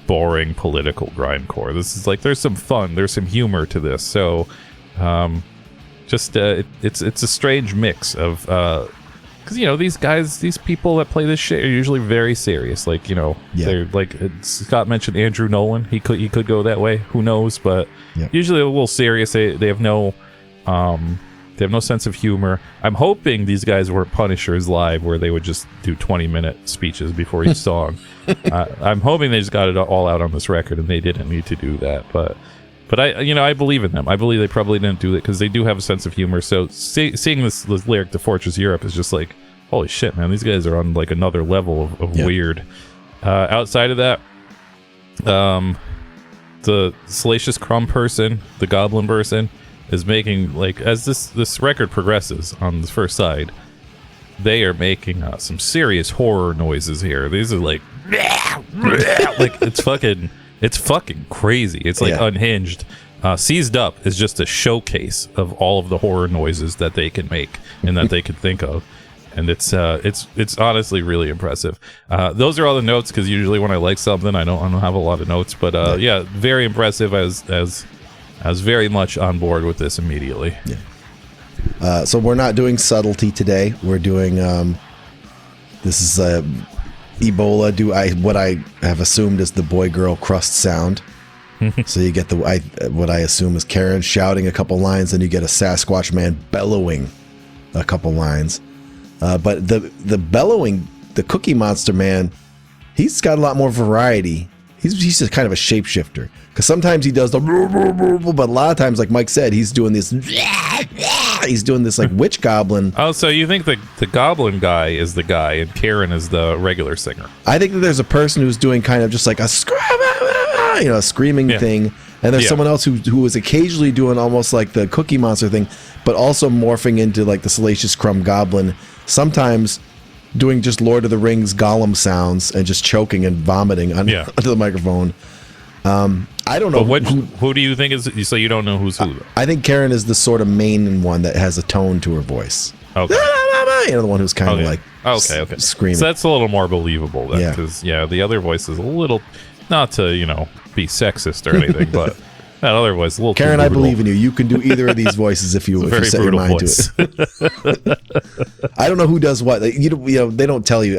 boring political grindcore. This is like there's some fun, there's some humor to this. So, it's a strange mix of because these guys, these people that play this shit are usually very serious. Like they're like Scott mentioned Andrew Nolan. He could go that way. Who knows? But usually a little serious. They have no. They have no sense of humor. I'm hoping these guys weren't Punishers live, where they would just do 20-minute speeches before each song. I'm hoping they just got it all out on this record, and they didn't need to do that. But I believe in them. I believe they probably didn't do it because they do have a sense of humor. So seeing this lyric to Fortress Europe is just like, holy shit, man! These guys are on like another level of weird. Outside of that, the Salacious Crumb person, the Goblin person, is making, like, as this record progresses on the first side, they are making some serious horror noises here. These are like like it's fucking crazy. It's like unhinged. Seized Up is just a showcase of all of the horror noises that they can make and that they can think of, and it's honestly really impressive. Those are all the notes, because usually when I like something, I don't have a lot of notes, but very impressive. I was very much on board with this immediately. Yeah. So we're not doing subtlety today. We're doing this is Ebola. What I have assumed is the boy girl crust sound. So you get what I assume is Karen shouting a couple lines, and you get a Sasquatch man bellowing a couple lines. But the bellowing, the Cookie Monster man, he's got a lot more variety He's just kind of a shapeshifter. Because sometimes he does the, but a lot of times, like Mike said, he's doing this. He's doing this like witch goblin. Oh, so you think the goblin guy is the guy and Karen is the regular singer? I think that there's a person who's doing kind of just like a screaming thing, and there's someone else who is occasionally doing almost like the Cookie Monster thing, but also morphing into like the Salacious Crumb Goblin. Sometimes doing just Lord of the Rings Gollum sounds and just choking and vomiting onto the microphone. I don't know. But who do you think is? So you don't know who's who? Though. I think Karen is the sort of main one that has a tone to her voice. Okay. You know, the one who's kind of like screaming. So that's a little more believable then, because the other voice is a little, not to be sexist or anything, but that other voice is a little. Karen, I believe in you. You can do either of these voices if you set your mind to it. I don't know who does what. You know, they don't tell you.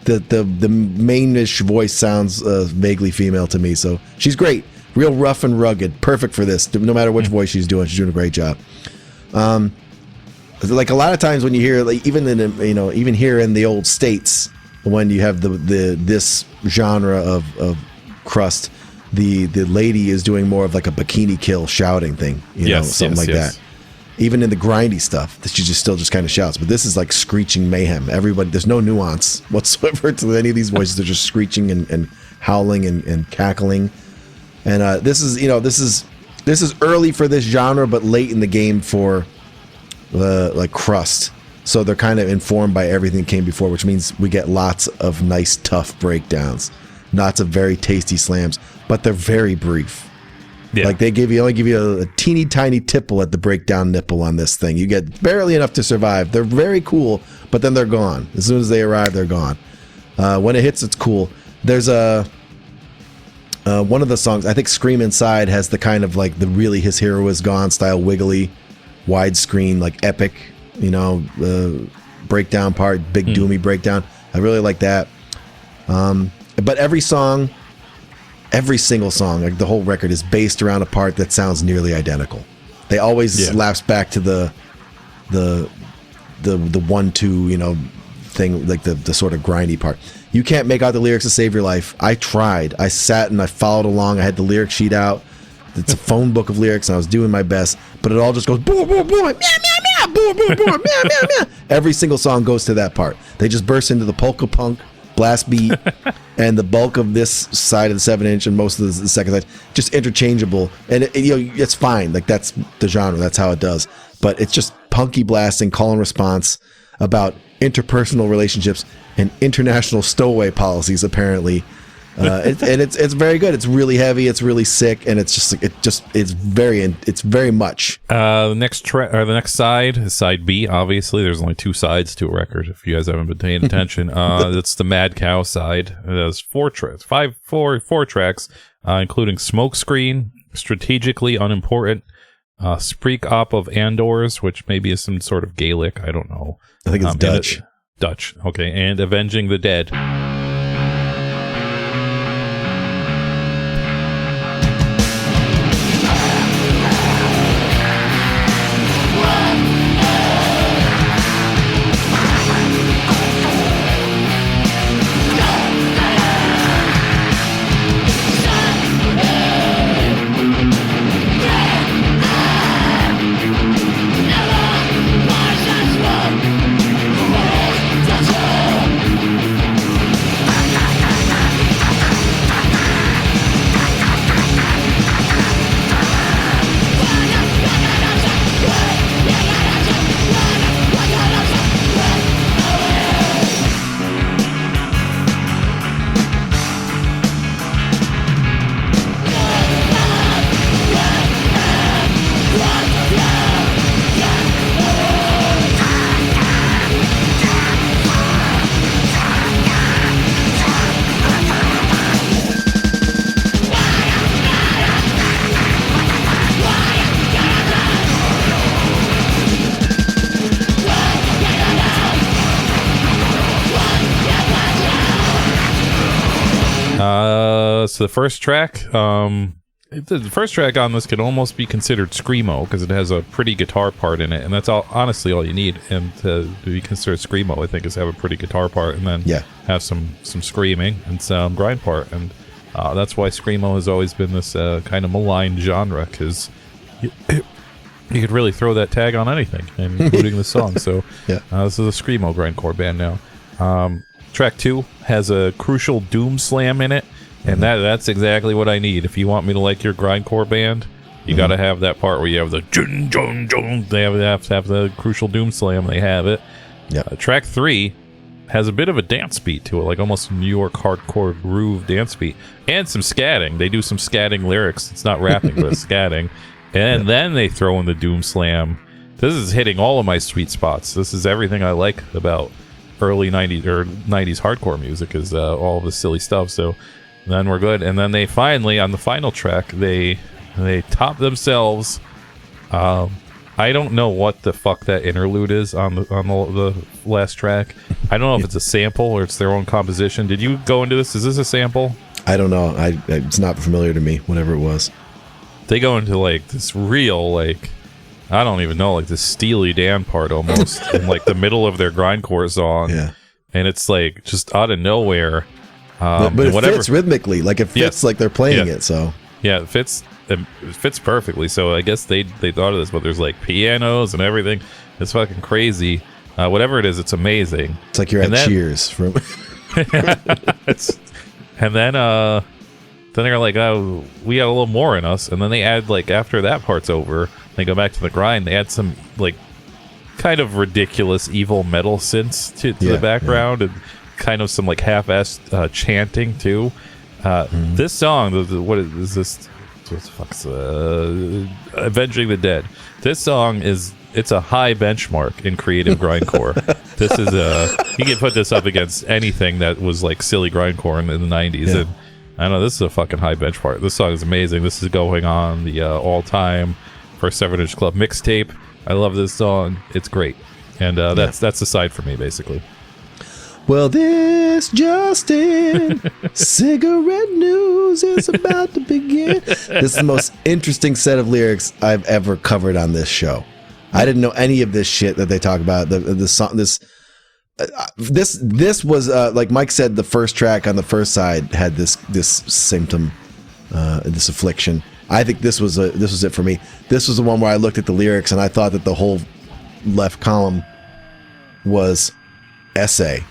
The mainish voice sounds vaguely female to me, so she's great, real rough and rugged, perfect for this. No matter which voice she's doing a great job. Like a lot of times when you hear, like even here in the old states, when you have this genre of crust, the lady is doing more of like a bikini kill shouting thing, something like that. Even in the grindy stuff, that she still kind of shouts. But this is like screeching mayhem. Everybody, there's no nuance whatsoever to any of these voices. They're just screeching and howling and cackling. And this is early for this genre, but late in the game for like crust. So they're kind of informed by everything that came before, which means we get lots of nice, tough breakdowns, lots of very tasty slams, but they're very brief. Yeah. Like they only give you a teeny tiny tipple at the breakdown nipple on this thing. You get barely enough to survive. They're very cool, but then they're gone. As soon as they arrive, they're gone. When it hits, it's cool. There's one of the songs, I think Scream Inside has the kind of like the really His Hero Is Gone style wiggly, widescreen, like epic, breakdown part, big doomy breakdown. I really like that. But every single song, like the whole record, is based around a part that sounds nearly identical. They always lapse back to the 1-2, thing, like the sort of grindy part. You can't make out the lyrics to Save Your Life. I tried. I sat and I followed along. I had the lyric sheet out. It's a phone book of lyrics, and I was doing my best, but it all just goes boom, boom, boom, meow, meow, meow, boom, boom, boom, meow, meow, meow. Every single song goes to that part. They just burst into the polka punk blast beat, and the bulk of this side of the 7-inch and most of the second side just interchangeable, and it's fine. Like that's the genre, that's how it does. But it's just punky blasting, call and response about interpersonal relationships and international stowaway policies. Apparently, it's very good. It's really heavy. It's really sick, and it's very much. The next side is side B. Obviously, there's only 2 sides to a record. If you guys haven't been paying attention, it's the Mad Cow side. It has 4 tracks, four tracks, including Smokescreen, Strategically Unimportant, Spreek Op of Andors, which maybe is some sort of Gaelic. I don't know. I think it's Dutch. Dutch. Okay, and Avenging the Dead. So the first track, on this could almost be considered screamo because it has a pretty guitar part in it, and that's honestly all you need. And to be considered screamo, I think, is have a pretty guitar part and then have some screaming and some grind part. And That's why screamo has always been this kind of maligned genre, because you could really throw that tag on anything, including the song. So this is a screamo grindcore band now. Track 2 has a crucial doom slam in it, and that's exactly what I need. If you want me to like your grindcore band, you got to have that part where you have the jun, jun, jun. They have to have the crucial doom slam. They have it. Track 3 has a bit of a dance beat to it, like almost New York hardcore groove dance beat, and some scatting. They do some scatting lyrics. It's not rapping, but it's scatting. And then they throw in the doom slam. This is hitting all of my sweet spots. This is everything I like about early 90s or 90s hardcore music, is all the silly stuff. So then we're good. And then they finally, on the final track, they top themselves. I don't know what the fuck that interlude is on the last track. I don't know if it's a sample or it's their own composition. Did you go into this? Is this a sample? I don't know. It's not familiar to me, whatever it was. They go into like this real, like, I don't even know, like this Steely Dan part almost in like the middle of their grindcore song. And it's like just out of nowhere. But it fits rhythmically. Like it fits like they're playing it. So it fits perfectly. So I guess they thought of this, but there's like pianos and everything. It's fucking crazy. Whatever it is, it's amazing. It's like you're at Cheers from. And then they're like, oh, we got a little more in us. And then they add, like, after that part's over, they go back to the grind. They add some, like, kind of ridiculous evil metal synths to the background, and kind of some, like, half-assed chanting, too. This song, what is this? What the fuck's Avenging the Dead. This song it's a high benchmark in creative grindcore. This is you can put this up against anything that was like silly grindcore in the 90s, and I know this is a fucking high benchmark. This song is amazing. This is going on the all-time First 7-inch Club mixtape. I love this song. It's great, and that's the side for me, basically. Well, this Justin cigarette news is about to begin. This is the most interesting set of lyrics I've ever covered on this show. I didn't know any of this shit that they talk about. The song, this was like Mike said. The first track on the first side had this symptom, this affliction. I think this was it for me. This was the one where I looked at the lyrics and I thought that the whole left column was essay.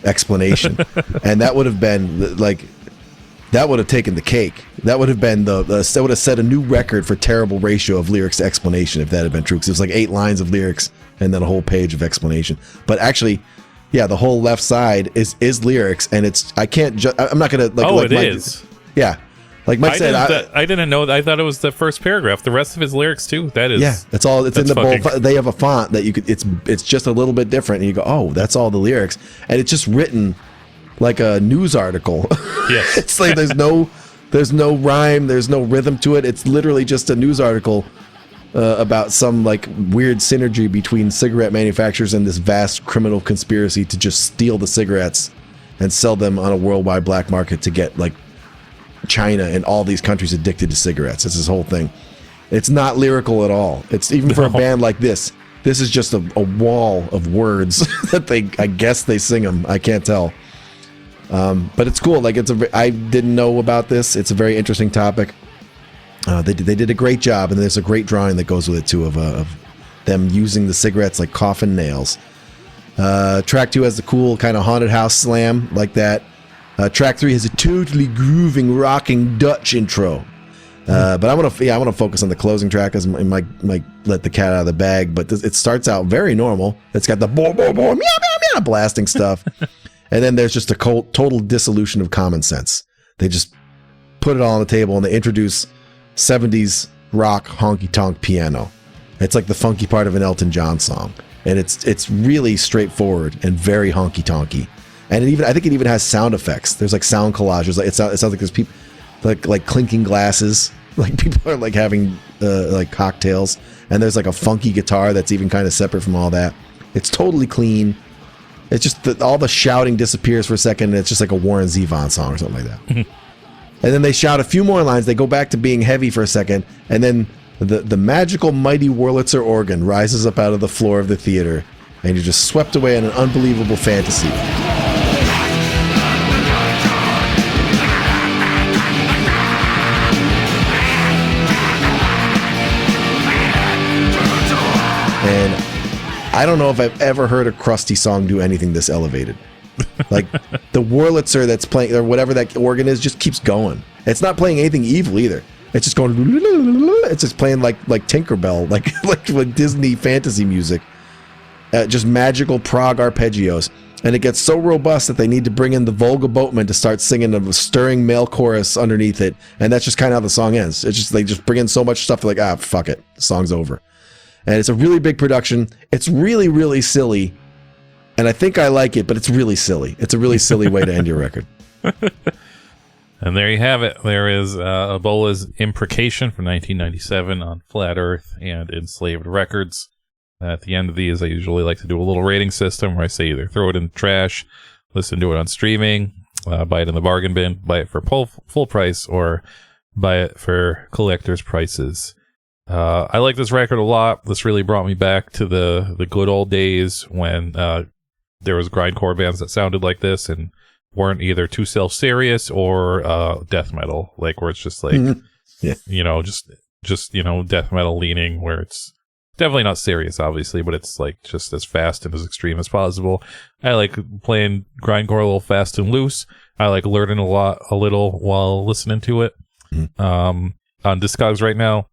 Explanation, and that would have been like, that would have taken the cake. That would have been that would have set a new record for terrible ratio of lyrics to explanation if that had been true, because it was like 8 lines of lyrics and then a whole page of explanation. But actually, the whole left side is lyrics, and it's I'm not gonna like. Oh, like it Mike, is. Yeah. Like Mike said, I didn't know. I thought it was the first paragraph. The rest of his lyrics too. That is, that's all. It's in the bold. They have a font that you could. It's just a little bit different, and you go, oh, that's all the lyrics, and it's just written like a news article. Yes, it's like there's no rhyme, there's no rhythm to it. It's literally just a news article about some like weird synergy between cigarette manufacturers and this vast criminal conspiracy to just steal the cigarettes and sell them on a worldwide black market to get like China and all these countries addicted to cigarettes. It's this whole thing. It's not lyrical at all. It's even for a band like this. This is just a wall of words that I guess they sing them. I can't tell. But it's cool. Like I didn't know about this. It's a very interesting topic. They did a great job, and there's a great drawing that goes with it too of them using the cigarettes like coffin nails. Track 2 has the cool kind of haunted house slam like that. Track 3 has a totally grooving, rocking Dutch intro. But I want to focus on the closing track, as Mike let the cat out of the bag. But it starts out very normal. It's got the meow meow meow blasting stuff, and then there's just a total dissolution of common sense. They just put it all on the table, and they introduce 70s rock honky tonk piano. It's like the funky part of an Elton John song, and it's really straightforward and very honky tonky. And I think it even has sound effects. There's like sound collages. Like it sounds like there's people like clinking glasses. Like people are like having like cocktails. And there's like a funky guitar that's even kind of separate from all that. It's totally clean. It's just all the shouting disappears for a second, and it's just like a Warren Zevon song or something like that. And then they shout a few more lines. They go back to being heavy for a second, and then the magical mighty Wurlitzer organ rises up out of the floor of the theater, and you're just swept away in an unbelievable fantasy. I don't know if I've ever heard a Krusty song do anything this elevated. Like the Wurlitzer that's playing, or whatever that organ is, just keeps going. It's not playing anything evil either. It's just going. It's just playing like Tinkerbell, like Disney fantasy music. Just magical prog arpeggios. And it gets so robust that they need to bring in the Volga Boatmen to start singing a stirring male chorus underneath it. And that's just kind of how the song ends. It's just, they just bring in so much stuff. They're like, fuck it. The song's over. And it's a really big production. It's really, really silly. And I think I like it, but it's really silly. It's a really silly way to end your record. And there you have it. There is Ebola's Imprecation from 1997 on Flat Earth and Enslaved Records. At the end of these, I usually like to do a little rating system where I say either throw it in the trash, listen to it on streaming, buy it in the bargain bin, buy it for full price, or buy it for collector's prices. I like this record a lot. This really brought me back to the good old days when there was grindcore bands that sounded like this and weren't either too self-serious or death metal, like where it's just like, just death metal leaning, where it's definitely not serious, obviously, but it's like just as fast and as extreme as possible. I like playing grindcore a little fast and loose. I like learning a little while listening to it. On Discogs right now,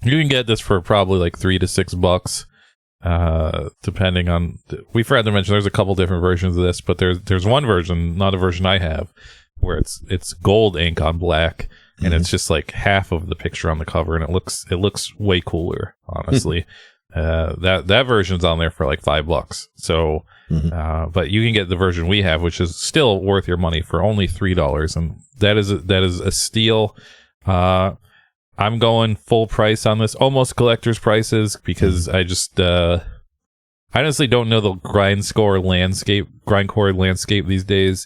you can get this for probably like $3 to $6, depending on. We forgot to mention there's a couple different versions of this, but there's one version, not a version I have, where it's gold ink on black. And it's just like half of the picture on the cover, and it looks way cooler, honestly. That version's on there for like $5. So, but you can get the version we have, which is still worth your money for only $3, and that is a steal. I'm going full price on this, almost collector's prices, because I just I honestly don't know the grindcore landscape these days.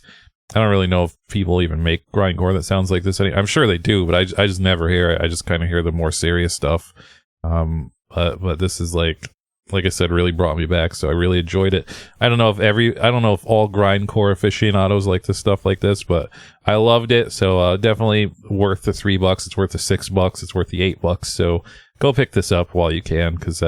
I don't really know if people even make grindcore that sounds like this. I'm sure they do, but I just never hear it. I just kind of hear the more serious stuff. But this is like I said, really brought me back. So I really enjoyed it. I don't know if all grindcore aficionados like this stuff like this, but I loved it. So definitely worth the $3. It's worth the $6. It's worth the $8. So go pick this up while you can, because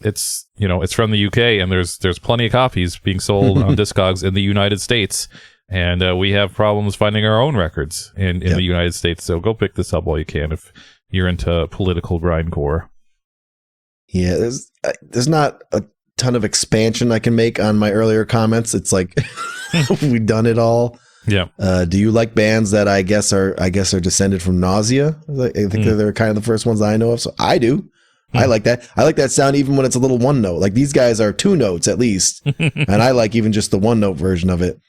it's from the UK, and there's plenty of copies being sold on Discogs in the United States. And we have problems finding our own records in the United States. So go pick this up while you can if you're into political grindcore. Yeah, there's not a ton of expansion I can make on my earlier comments. It's like we've done it all. Yeah. Do you like bands that I guess are descended from Nausea? I think they're kind of the first ones I know of. So I do. I like that. I like that sound even when it's a little one note. Like these guys are 2 notes at least, and I like even just the 1 note version of it.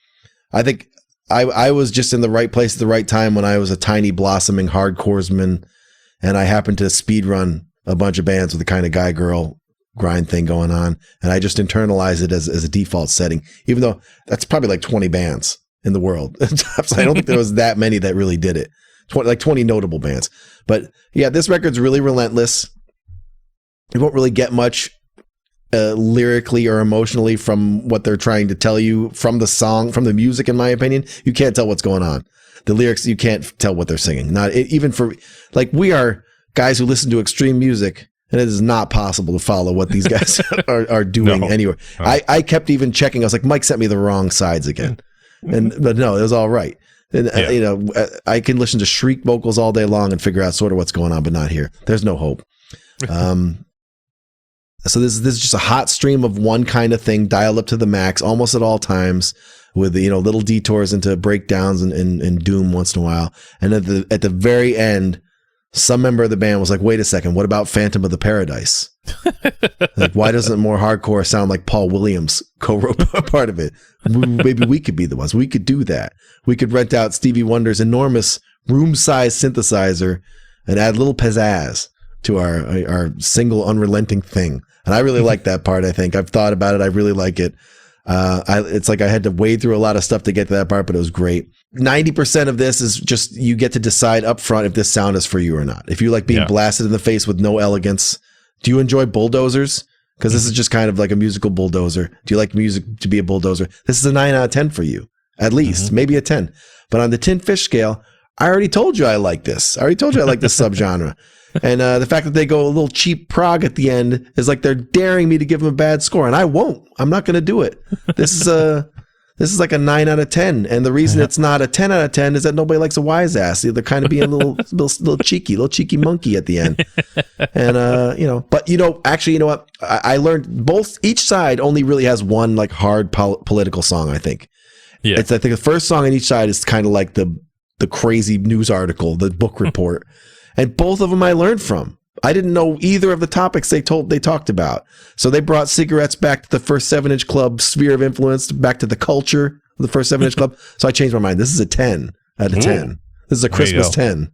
I think I was just in the right place at the right time when I was a tiny blossoming hardcoresman, and I happened to speedrun a bunch of bands with the kind of guy-girl grind thing going on, and I just internalized it as a default setting, even though that's probably like 20 bands in the world. So I don't think there was that many that really did it. 20 notable bands. But yeah, this record's really relentless. You won't really get much lyrically or emotionally from what they're trying to tell you from the song, from the music. In my opinion, you can't tell what's going on. The lyrics, you can't tell what they're singing. Not even for, like, we are guys who listen to extreme music, and it is not possible to follow what these guys are doing anywhere. I kept even checking. I was like, Mike sent me the wrong sides again, but no, it was all right. And I can listen to shriek vocals all day long and figure out sort of what's going on, but not here. There's no hope. So this is just a hot stream of one kind of thing, dialed up to the max, almost at all times, with little detours into breakdowns and doom once in a while. And at the very end, some member of the band was like, "Wait a second, what about Phantom of the Paradise? Like, why doesn't more hardcore sound like Paul Williams co-wrote part of it? Maybe we could be the ones. We could do that. We could rent out Stevie Wonder's enormous room-sized synthesizer and add a little pizzazz to our single unrelenting thing." And I really like that part. I think I've thought about it. I really like it. It's like I had to wade through a lot of stuff to get to that part, but it was great. 90% of this is just, you get to decide up front if this sound is for you or not. If you like being blasted in the face with no elegance. Do you enjoy bulldozers? Because this is just kind of like a musical bulldozer. Do you like music to be a bulldozer? This is a 9 out of 10 for you, at least, maybe a 10. But on the Tin Fish scale, I already told you I like this. I already told you I like this subgenre. And the fact that they go a little cheap prog at the end is like they're daring me to give them a bad score, and I won't. I'm not going to do it. This is like a 9 out of 10, and the reason it's not a 10 out of 10 is that nobody likes a wise ass. They're kind of being a little cheeky monkey at the end. And actually, you know what? I learned each side only really has one like hard political song. I think. Yeah. I think the first song on each side is kind of like the crazy news article, the book report, and both of them I learned from. I didn't know either of the topics they talked about. So they brought cigarettes back to the first 7-inch club sphere of influence, back to the culture of the first 7-inch club. So I changed my mind. This is a 10 out of 10. This is a Christmas 10.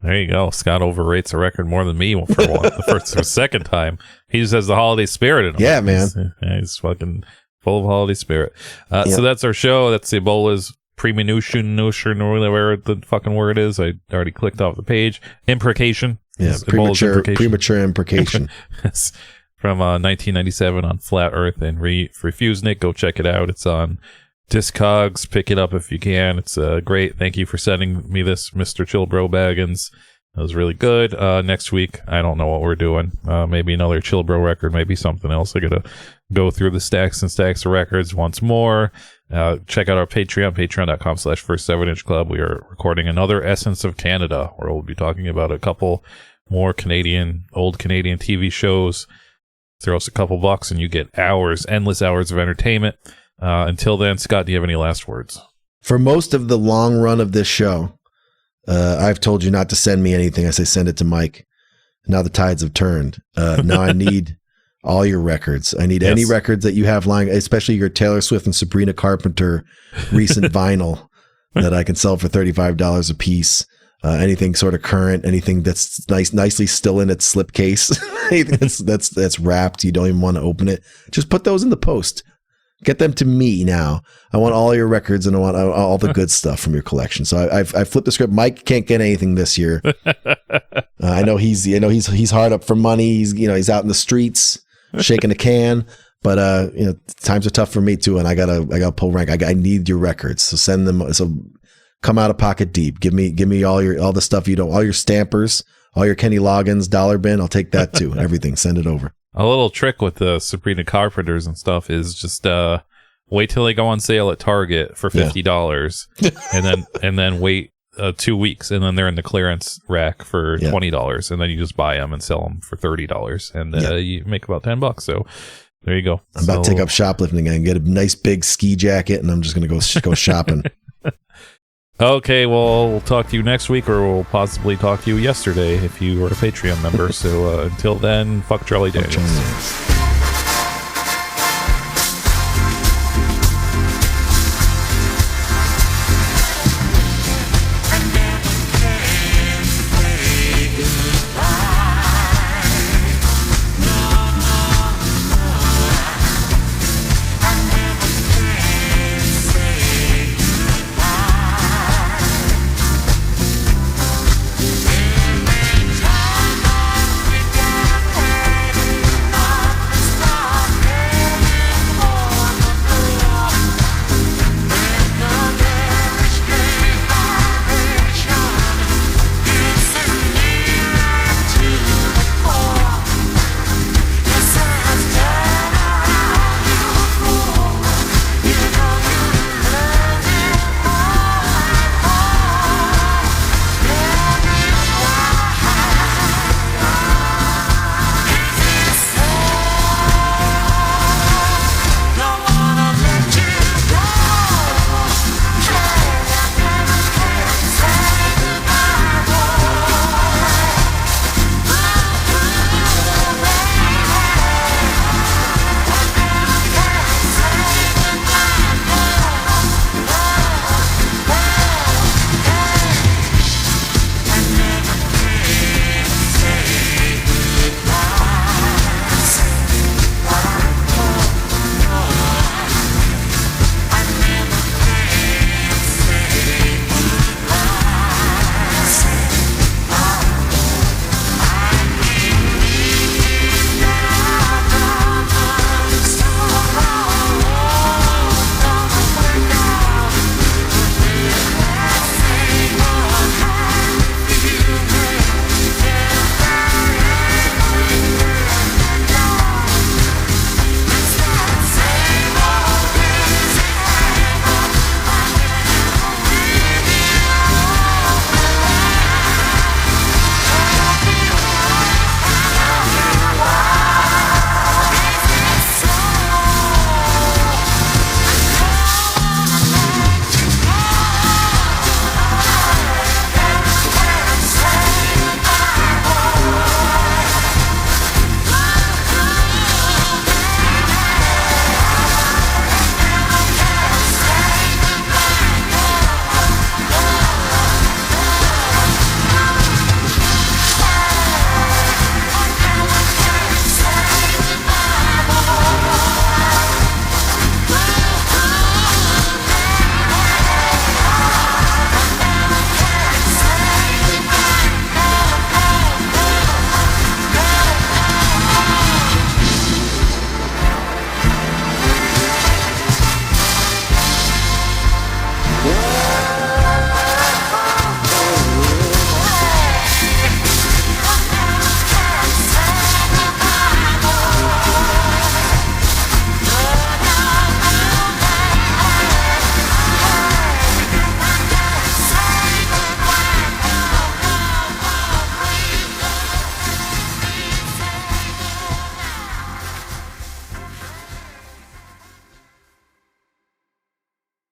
There you go. Scott overrates a record more than me for the first or second time. He just has the holiday spirit in him. Yeah, man. He's fucking full of holiday spirit. So that's our show. That's the Ebola's premonition, whatever the fucking word is. I already clicked off the page. Imprecation. Yeah, premature imprecation. It's from 1997 on Flat Earth and Refusnik. Go check it out. It's on Discogs. Pick it up if you can. It's great. Thank you for sending me this, Mr. Chillbro Baggins. That was really good. Next week, I don't know what we're doing. Maybe another Chillbro record, maybe something else. I gotta go through the stacks and stacks of records once more. Check out our Patreon, patreon.com/first7inch club. We are recording another Essence of Canada, where we'll be talking about a couple more old Canadian TV shows. Throw us a couple bucks and you get endless hours of entertainment. Until then, Scott, do you have any last words? For most of the long run of this show, I've told you not to send me anything. I say send it to Mike. Now the tides have turned. Now I need all your records. I need any records that you have lying, especially your Taylor Swift and Sabrina Carpenter recent vinyl that I can sell for $35 a piece. Anything sort of current, anything that's nicely still in its slipcase, anything that's wrapped, you don't even want to open it. Just put those in the post. Get them to me now. I want all your records and I want all the good stuff from your collection. So I flipped the script. Mike can't get anything this year. I know he's hard up for money. He's out in the streets shaking a can. But times are tough for me too, and I gotta pull rank. I need your records. So send them. So come out of pocket deep. Give me all the stuff you don't. All your stampers, all your Kenny Loggins dollar bin. I'll take that too. Everything. Send it over. A little trick with the Sabrina Carpenters and stuff is just wait till they go on sale at Target for $50, and then wait 2 weeks, and then they're in the clearance rack for $20, and then you just buy them and sell them for $30, and you make about $10. So there you go. I'm about to take up shoplifting and get a nice big ski jacket, and I'm just going to go shopping. Okay, well, we'll talk to you next week, or we'll possibly talk to you yesterday if you were a Patreon member. So until then, fuck Charlie Daniels.